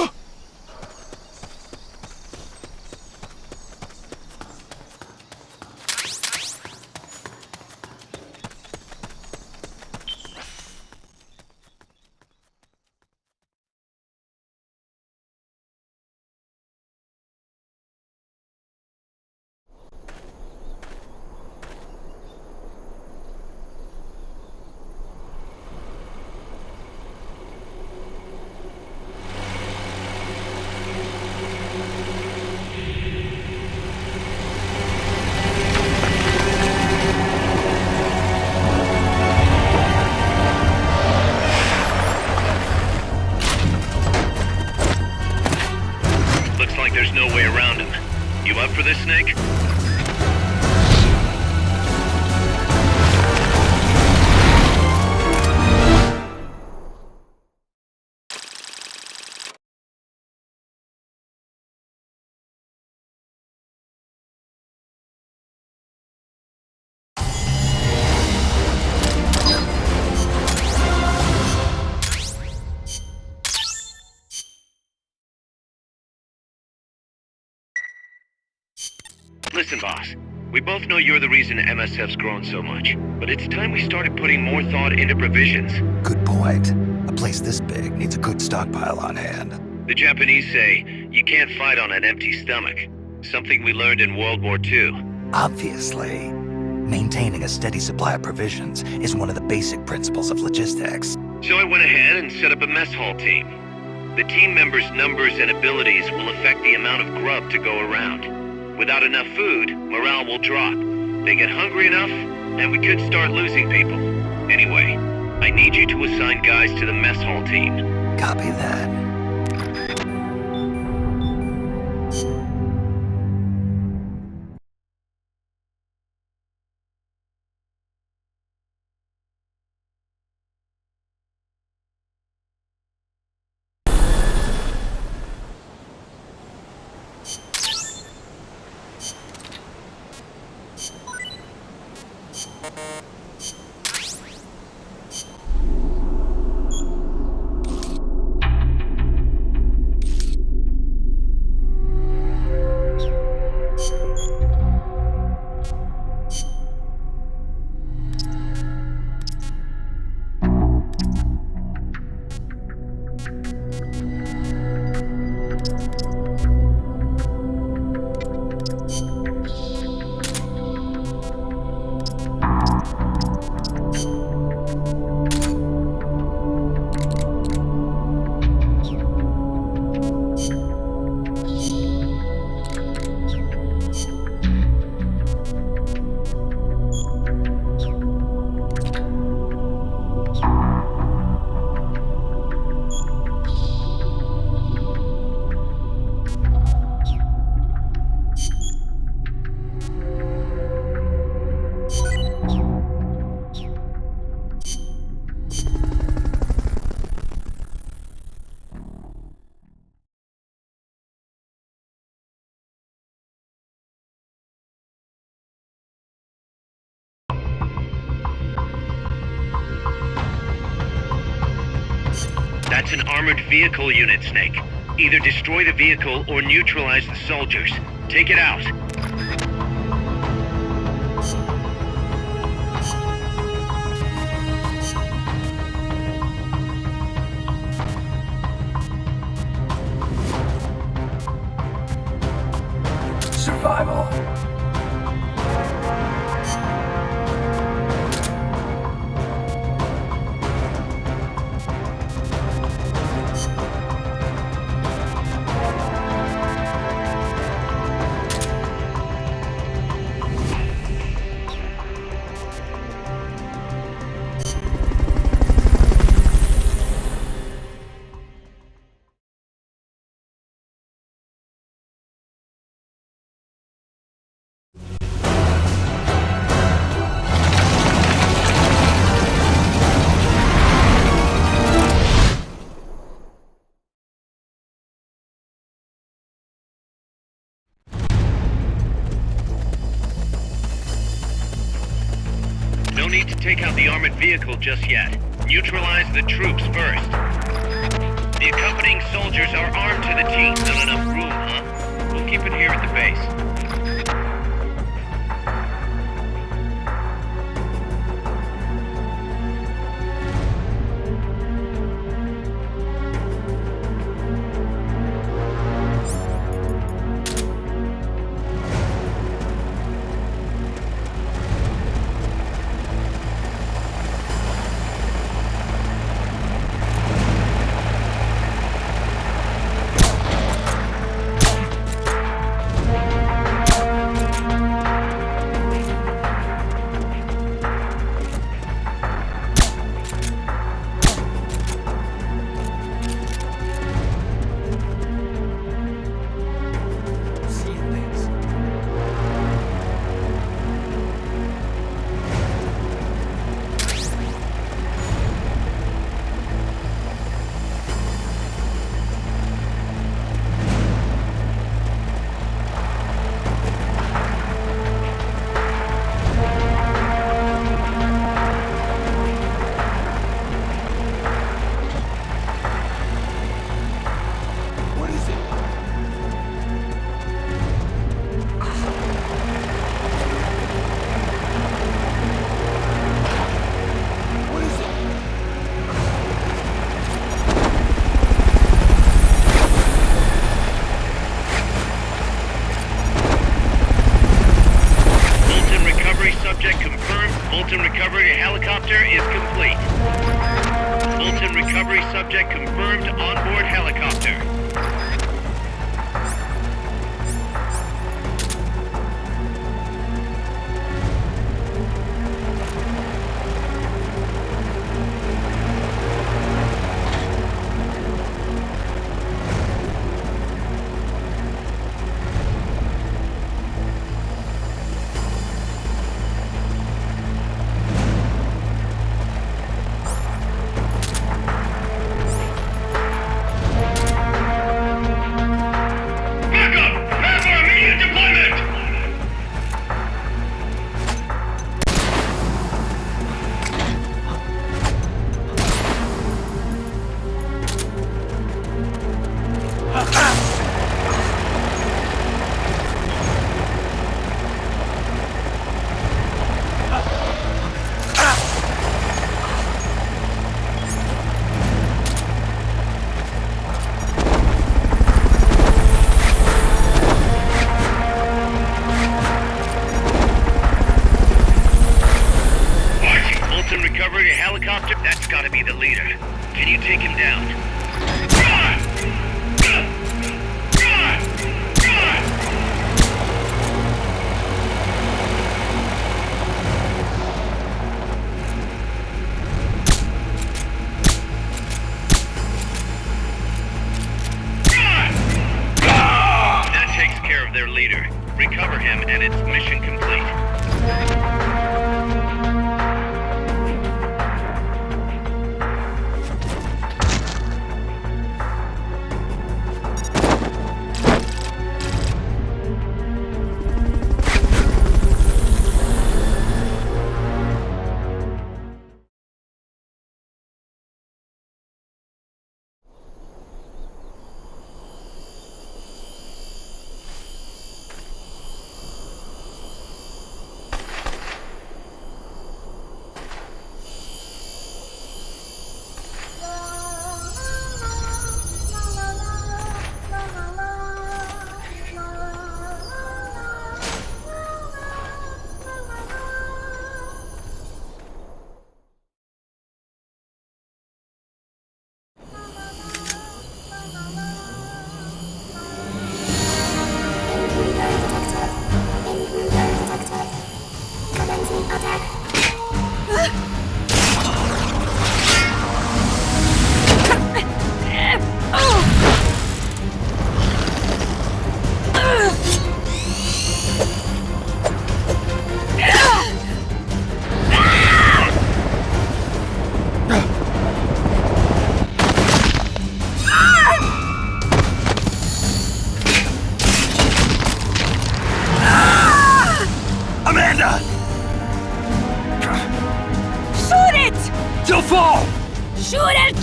There's no way around him. You up for this, Snake? Listen, boss. We both know you're the reason MSF's grown so much, but it's time we started putting more thought into provisions. Good point. A place this big needs a good stockpile on hand. The Japanese say, you can't fight on an empty stomach. Something we learned in World War II. Obviously. Maintaining a steady supply of provisions is one of the basic principles of logistics. So I went ahead and set up a mess hall team. The team members' numbers and abilities will affect the amount of grub to go around. Without enough food, morale will drop. They get hungry enough, and we could start losing people. Anyway, I need you to assign guys to the mess hall team. Copy that. That's an armored vehicle unit, Snake. Either destroy the vehicle or neutralize the soldiers. Take it out. Survival. vehicle just yet. Neutralize the troops first. The accompanying soldiers are armed to the teeth. Not enough room, huh? We'll keep it here at the base. Subject confirmed onboard helicopter. That's gotta be the leader. Can you take him down? That takes care of their leader. Recover him and it's mission complete.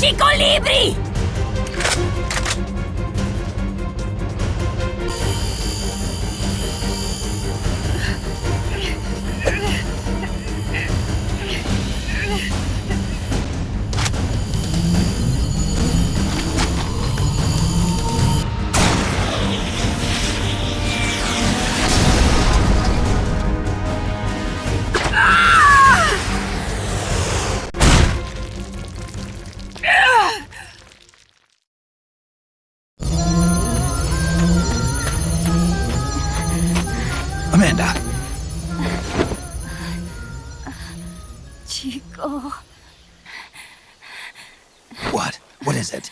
Chico libre! Amanda! Chico. What? What is it?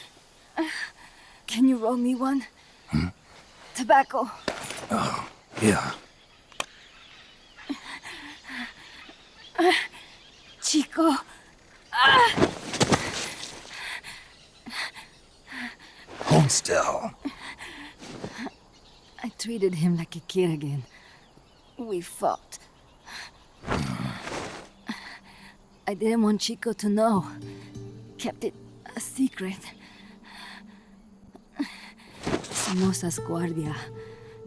Can you roll me one? Tobacco. Oh, yeah. Chico. Hold still. I treated him like a kid again. We fought. I didn't want Chico to know. Kept it a secret. Somoza's Guardia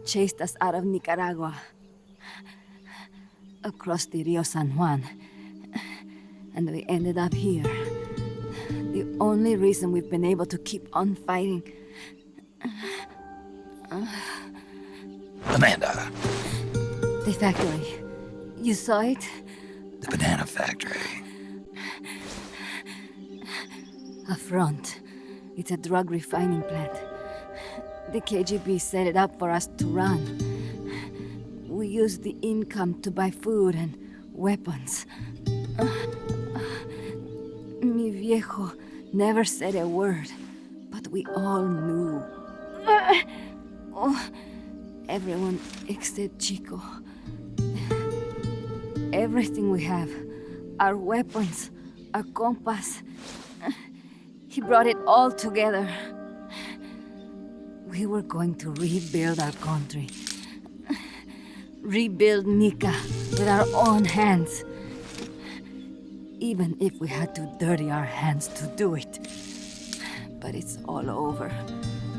chased us out of Nicaragua. Across the Rio San Juan. And we ended up here. The only reason we've been able to keep on fighting. Amanda. The factory. You saw it? The banana factory. A front. It's a drug refining plant. The KGB set it up for us to run. We used the income to buy food and weapons. Mi viejo never said a word, but we all knew. Everyone except Chico. Everything we have, our weapons, our compass. He brought it all together. We were going to rebuild our country. Rebuild Nica with our own hands. Even if we had to dirty our hands to do it. But it's all over.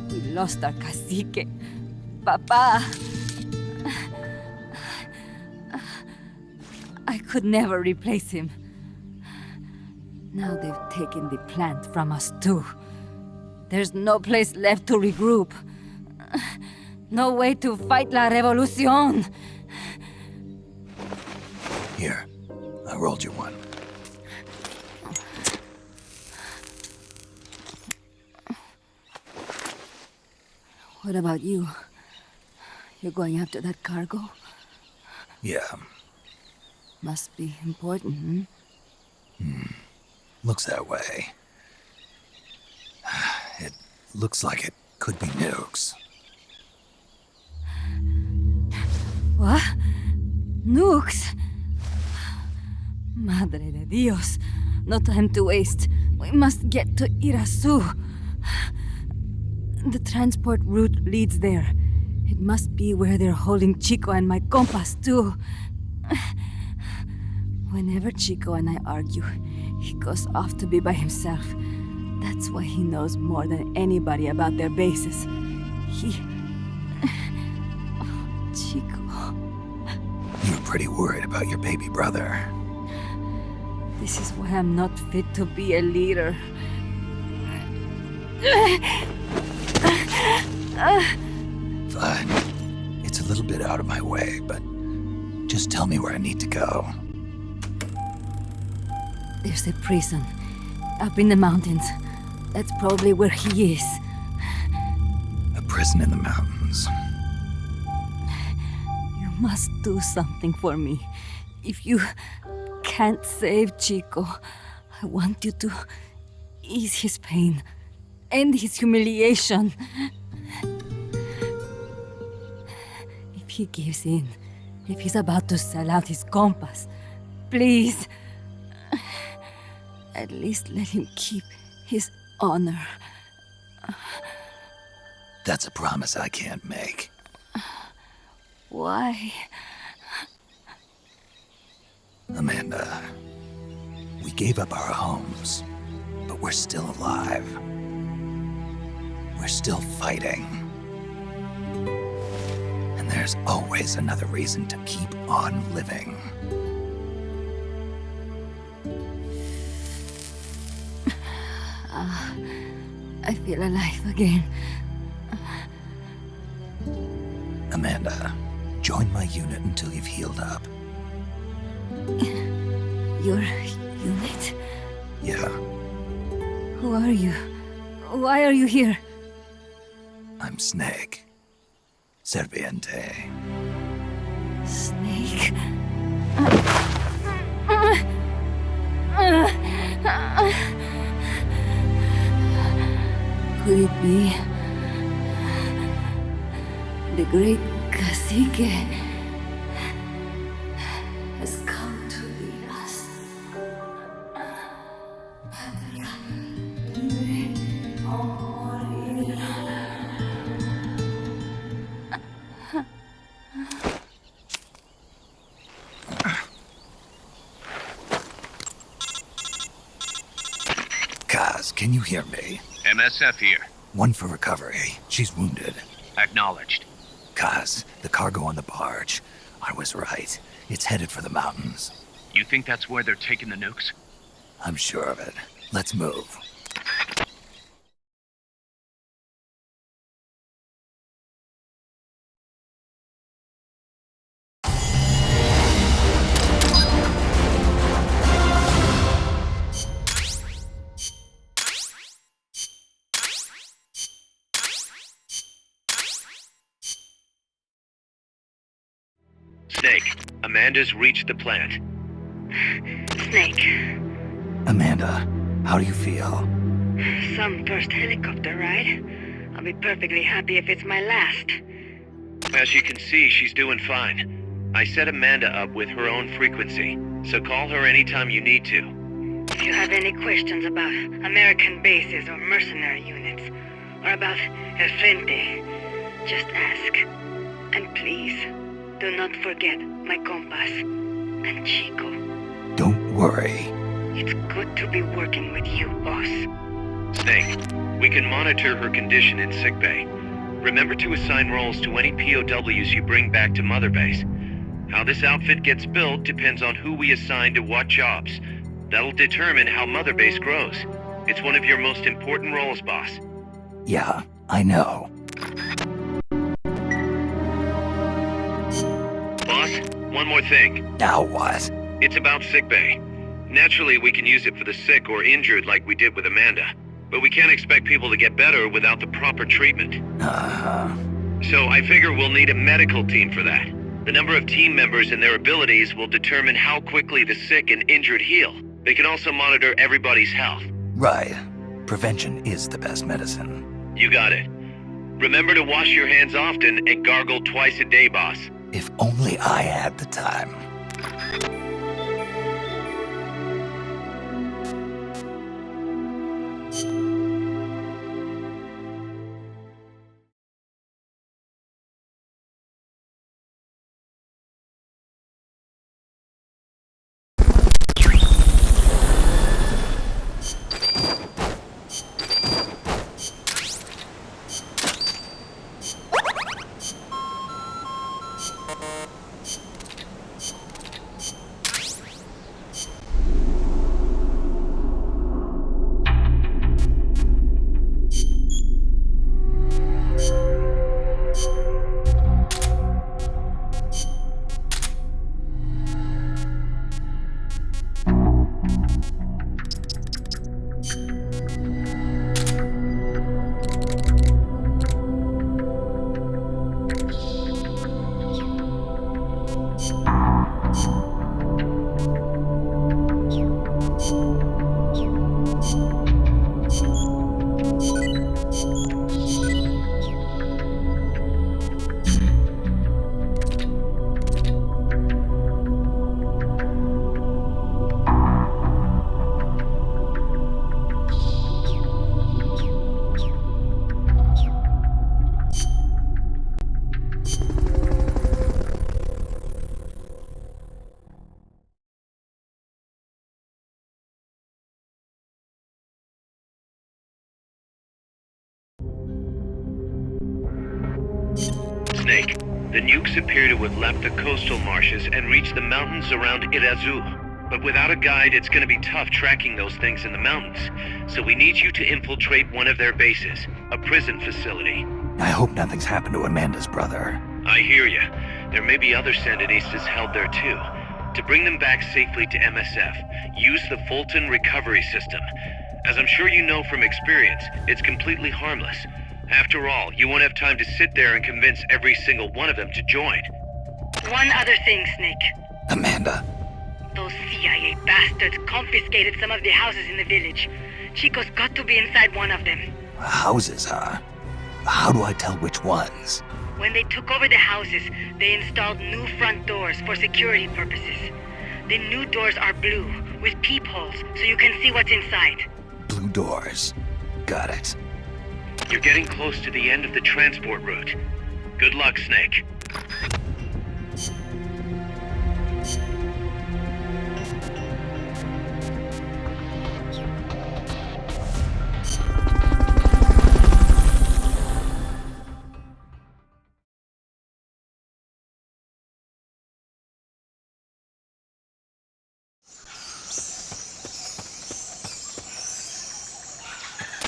We lost our cacique. Papa. I could never replace him. Now they've taken the plant from us too. There's no place left to regroup. No way to fight la revolución. Here, I rolled you one. What about you? You're going after that cargo? Yeah. Must be important, Looks that way. It looks like it could be nukes. What? Nukes? Madre de Dios. No time to waste. We must get to Irasu. The transport route leads there. It must be where they're holding Chico and my compass, too. Whenever Chico and I argue, he goes off to be by himself. That's why he knows more than anybody about their bases. Chico. You're pretty worried about your baby brother. This is why I'm not fit to be a leader. Fine. It's a little bit out of my way, but just tell me where I need to go. There's a prison up in the mountains. That's probably where he is. A prison in the mountains. You must do something for me. If you can't save Chico, I want you to ease his pain, end his humiliation. If he gives in, if he's about to sell out his compass, please, at least let him keep his honor. That's a promise I can't make. Why? Amanda, we gave up our homes, but But we're still alive. We're still fighting. And there's always another reason to keep on living. I feel alive again. Amanda, join my unit until you've healed up. Your unit? Yeah, Who are you? Why are you here? I'm Snake. Serviente. Snake? Could it be the great cacique has come to lead us? Kaz, can you hear me? MSF here. One for recovery. She's wounded. Acknowledged. Kaz, the cargo on the barge. I was right. It's headed for the mountains. You think that's where they're taking the nukes? I'm sure of it. Let's move. Snake, Amanda's reached the plant. Snake, Amanda, how do you feel? some first helicopter ride. I'll be perfectly happy if it's my last. As you can see, she's doing fine. I set Amanda up with her own frequency, so call her anytime you need to. If you have any questions about American bases or mercenary units, or about El Frente, just ask. And please, do not forget my compass and Chico. Don't worry. It's good to be working with you, boss. Snake, we can monitor her condition in sickbay. Remember to assign roles to any POWs you bring back to Mother Base. How this outfit gets built depends on who we assign to what jobs. That'll determine how Mother Base grows. It's one of your most important roles, boss. Yeah, I know. Boss, one more thing. Now what? It's about sickbay. Naturally, we can use it for the sick or injured like we did with Amanda. But we can't expect people to get better without the proper treatment. Uh-huh. So I figure we'll need a medical team for that. The number of team members and their abilities will determine how quickly the sick and injured heal. They can also monitor everybody's health. Right. Prevention is the best medicine. You got it. Remember to wash your hands often and gargle twice a day, boss. If only I had the time. Snake. The nukes appear to have left the coastal marshes and reached the mountains around Irazu. But without a guide, it's gonna be tough tracking those things in the mountains. So we need you to infiltrate one of their bases, a prison facility. I hope nothing's happened to Amanda's brother. I hear ya. There may be other Sandinistas held there too. To bring them back safely to MSF, use the Fulton recovery system. As I'm sure you know from experience, it's completely harmless. After all, you won't have time to sit there and convince every single one of them to join. One other thing, Snake. Amanda. Those CIA bastards confiscated some of the houses in the village. Chico's got to be inside one of them. Houses, huh? How do I tell which ones? When they took over the houses, they installed new front doors for security purposes. The new doors are blue, with peepholes, so you can see what's inside. Blue doors. Got it. You're getting close to the end of the transport route. Good luck, Snake.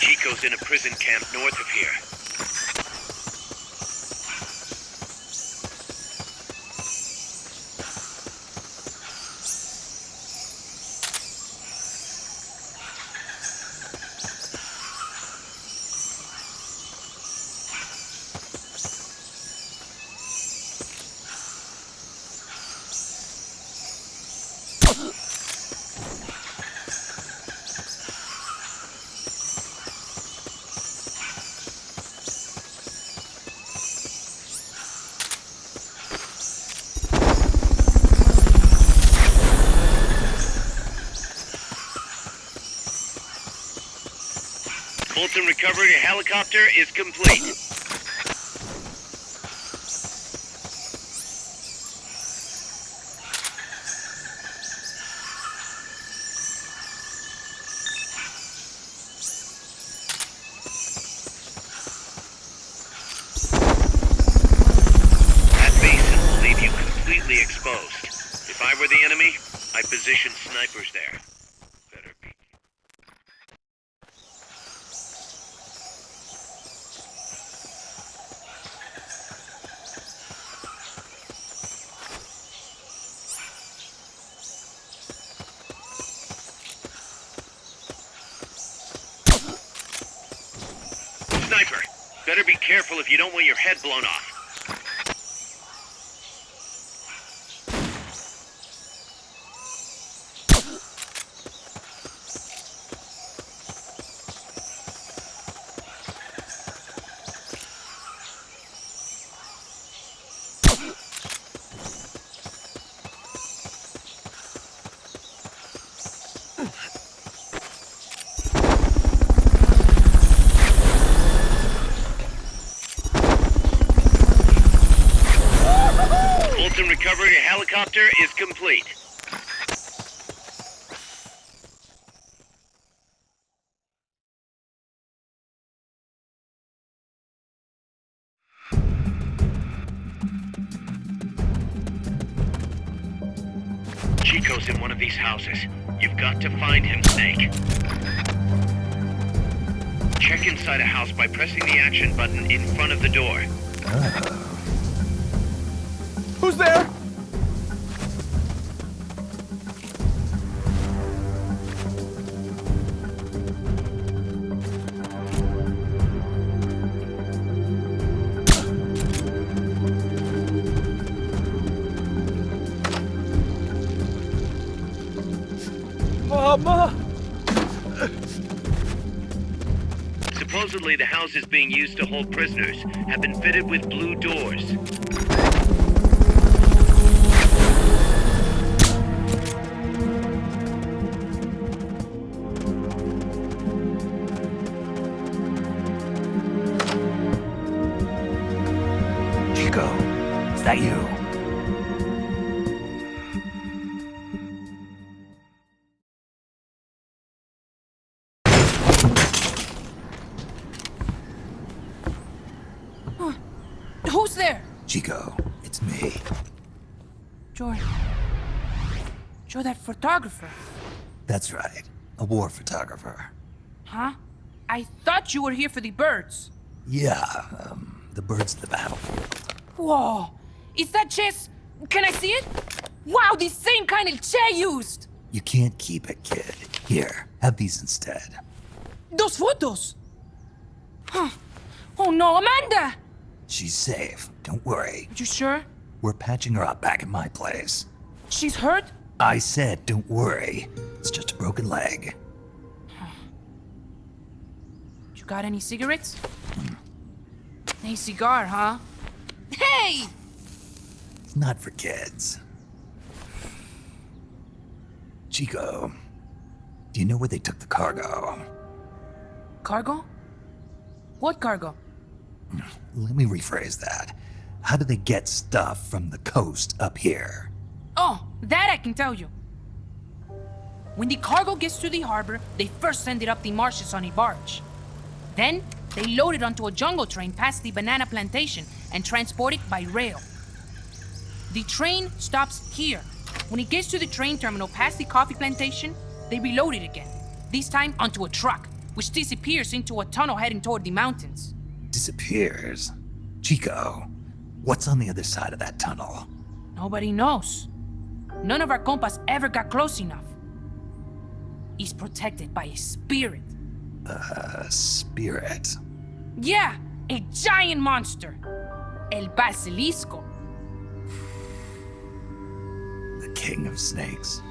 Chico's in a prison camp north of here. Fulton recovery helicopter is complete. That basin will leave you completely exposed. If I were the enemy, I'd position snipers there. Better be. Sniper, better be careful if you don't want your head blown off. Fulton recovery helicopter is complete. Chico's in one of these houses. You've got to find him, Snake. Check inside a house by pressing the action button in front of the door. Who's there? Mama! Supposedly, the houses being used to hold prisoners have been fitted with blue doors. Chico, is that you? Who's there? Chico, it's me. You're that photographer. That's right. A war photographer. Huh? I thought you were here for the birds. Yeah, the birds of the battlefield. Whoa! Is that chess? Can I see it? Wow, the same kind of chair used! You can't keep it, kid. Here, have these instead. Those photos! Huh. Oh no, Amanda! She's safe. Don't worry. You sure? We're patching her up back at my place. She's hurt? I said, don't worry. It's just a broken leg. You got any cigarettes? A cigar, huh? Hey! It's not for kids. Chico, do you know where they took the cargo? Cargo? What cargo? Let me rephrase that. How do they get stuff from the coast up here? Oh, that I can tell you. When the cargo gets to the harbor, they first send it up the marshes on a barge. Then, they load it onto a jungle train past the banana plantation and transport it by rail. The train stops here. When it gets to the train terminal past the coffee plantation, they reload it again. This time onto a truck, which disappears into a tunnel heading toward the mountains. Disappears? Chico, what's on the other side of that tunnel? Nobody knows. None of our compas ever got close enough. He's protected by a spirit. Spirit? Yeah, a giant monster. El Basilisco. The king of snakes.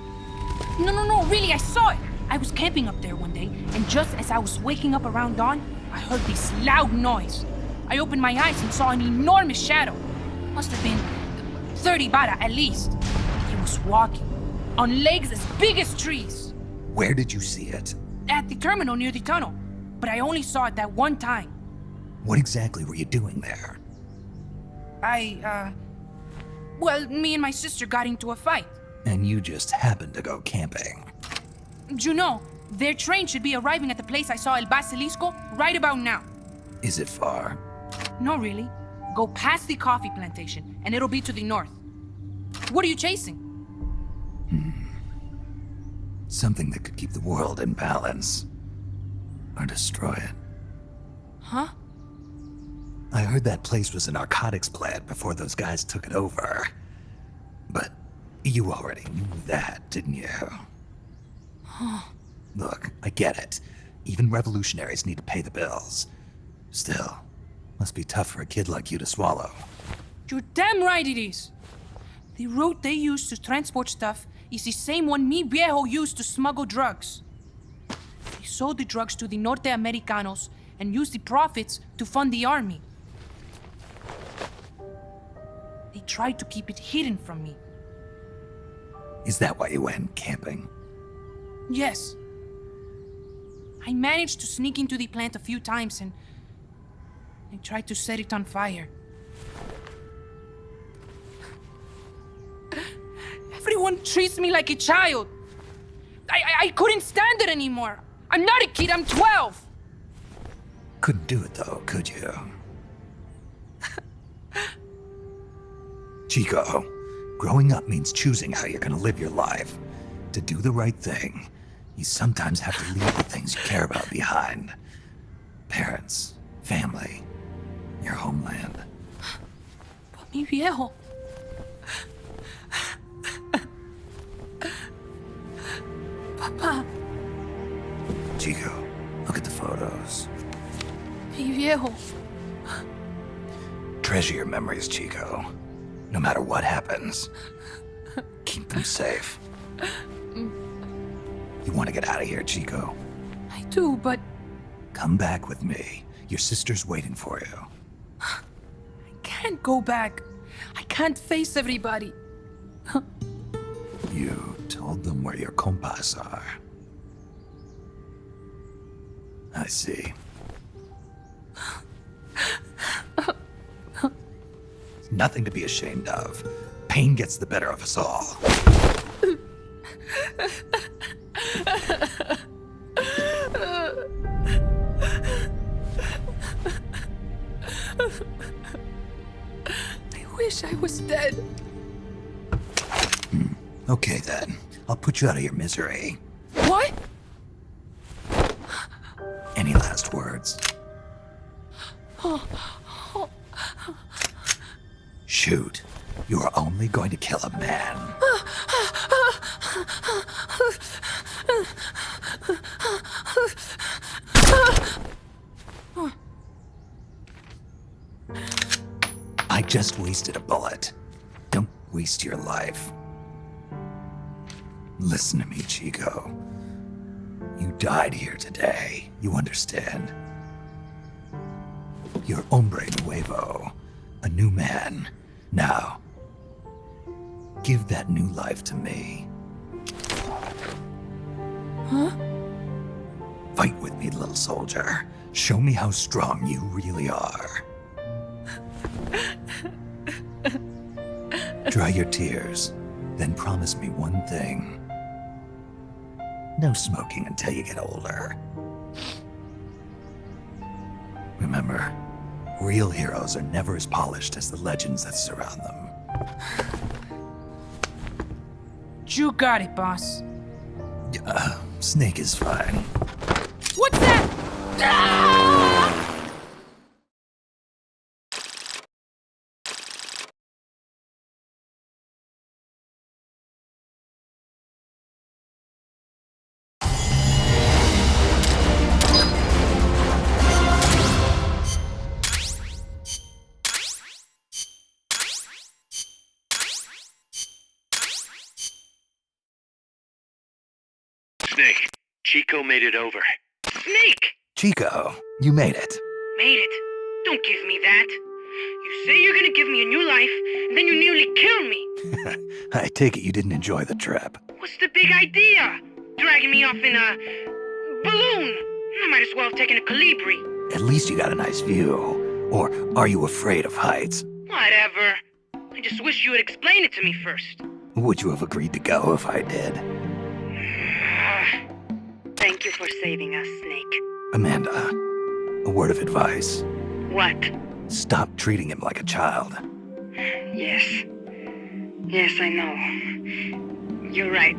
No, really, I saw it. I was camping up there one day, and just as I was waking up around dawn, I heard this loud noise. I opened my eyes and saw an enormous shadow. Must have been 30 bara at least. He was walking, on legs as big as trees. Where did you see it? At the terminal near the tunnel, but I only saw it that one time. What exactly were you doing there? Well, me and my sister got into a fight. And you just happened to go camping. You know, their train should be arriving at the place I saw El Basilisco right about now. Is it far? No, really. Go past the coffee plantation, and it'll be to the north. What are you chasing? Something that could keep the world in balance. Or destroy it. Huh? I heard that place was a narcotics plant before those guys took it over. But you already knew that, didn't you? Look, I get it. Even revolutionaries need to pay the bills. Still, must be tough for a kid like you to swallow. You're damn right it is. The route they use to transport stuff is the same one mi viejo used to smuggle drugs. He sold the drugs to the Norte Americanos and used the profits to fund the army. They tried to keep it hidden from me. Is that why you went camping? Yes. I managed to sneak into the plant a few times and I tried to set it on fire. Everyone treats me like a child. I couldn't stand it anymore. I'm not a kid, I'm 12. Couldn't do it though, could you? Chico, growing up means choosing how you're gonna live your life. To do the right thing, you sometimes have to leave the things you care about behind. Parents, family, your homeland. But mi viejo. Papa. Chico, look at the photos. Mi viejo. Treasure your memories, Chico. No matter what happens, keep them safe. You want to get out of here, Chico? I do, but... Come back with me. Your sister's waiting for you. I can't go back. I can't face everybody. You told them where your compas are. I see. Nothing to be ashamed of. Pain gets the better of us all. wish I was dead. Okay then. I'll put you out of your misery. What? Any last words? Shoot. You are only going to kill a man. I just wasted a bullet. Don't waste your life. Listen to me, Chico. You died here today. You understand? You're hombre nuevo. A new man. Now, give that new life to me. Huh? Fight with me, little soldier. Show me how strong you really are. Dry your tears, then promise me one thing. No smoking until you get older. Remember, real heroes are never as polished as the legends that surround them. You got it, boss. Snake is fine. What's that? Ah! Snake, Chico made it over. Snake! Chico, you made it. Made it? Don't give me that. You say you're gonna give me a new life, and then you nearly kill me. I take it you didn't enjoy the trip. What's the big idea? Dragging me off in a balloon? I might as well have taken a Colibri. At least you got a nice view. Or are you afraid of heights? Whatever. I just wish you would explain it to me first. Would you have agreed to go if I did? Thank you for saving us, Snake. Amanda, a word of advice. What? Stop treating him like a child. Yes. Yes, I know. You're right.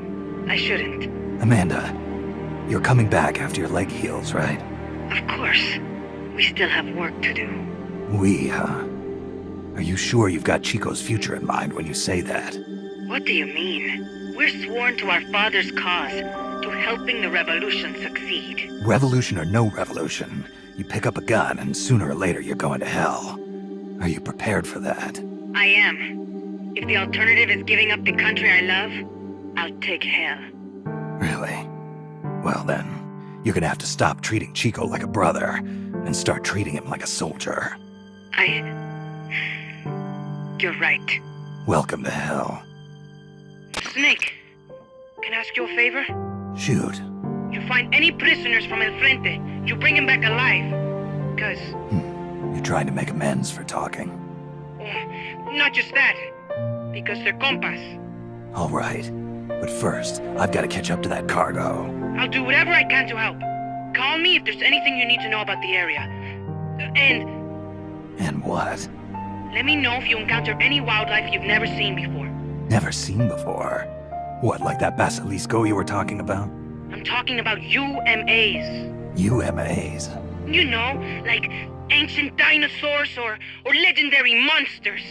I shouldn't. Amanda, you're coming back after your leg heals, right? Of course. We still have work to do. We, huh? Are you sure you've got Chico's future in mind when you say that? What do you mean? We're sworn to our father's cause, to helping the revolution succeed. Revolution or no revolution, you pick up a gun and sooner or later you're going to hell. Are you prepared for that? I am. If the alternative is giving up the country I love, I'll take hell. Really? Well then, you're gonna have to stop treating Chico like a brother and start treating him like a soldier. You're right. Welcome to hell. Snake, can I ask you a favor? Shoot. You find any prisoners from El Frente, you bring them back alive. Cause... You're trying to make amends for talking. Not just that. Because they're compas. All right. But first, I've got to catch up to that cargo. I'll do whatever I can to help. Call me if there's anything you need to know about the area. And what? Let me know if you encounter any wildlife you've never seen before. Never seen before? What, like that basilisco you were talking about? I'm talking about UMAs. UMAs? You know, like ancient dinosaurs or legendary monsters.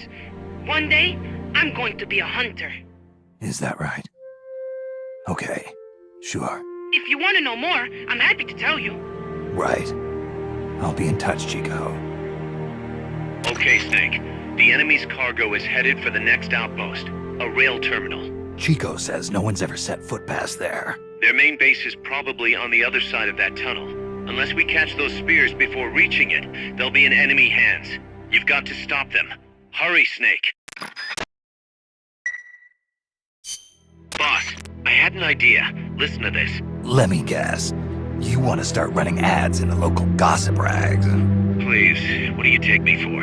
One day, I'm going to be a hunter. Is that right? Okay, sure. If you want to know more, I'm happy to tell you. Right. I'll be in touch, Chico. Okay, Snake. The enemy's cargo is headed for the next outpost, a rail terminal. Chico says no one's ever set foot past there. Their main base is probably on the other side of that tunnel. Unless we catch those spears before reaching it, they'll be in enemy hands. You've got to stop them. Hurry, Snake. Boss, I had an idea. Listen to this. Let me guess. You want to start running ads in the local gossip rags? Please, what do you take me for?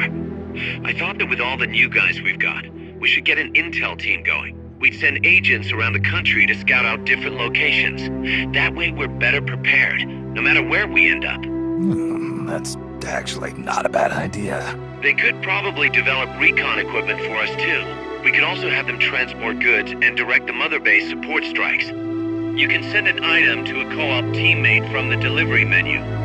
I thought that with all the new guys we've got, we should get an intel team going. We'd send agents around the country to scout out different locations. That way we're better prepared, no matter where we end up. That's Actually, not a bad idea. They could probably develop recon equipment for us too. We could also have them transport goods and direct the mother base support strikes. You can send an item to a co-op teammate from the delivery menu.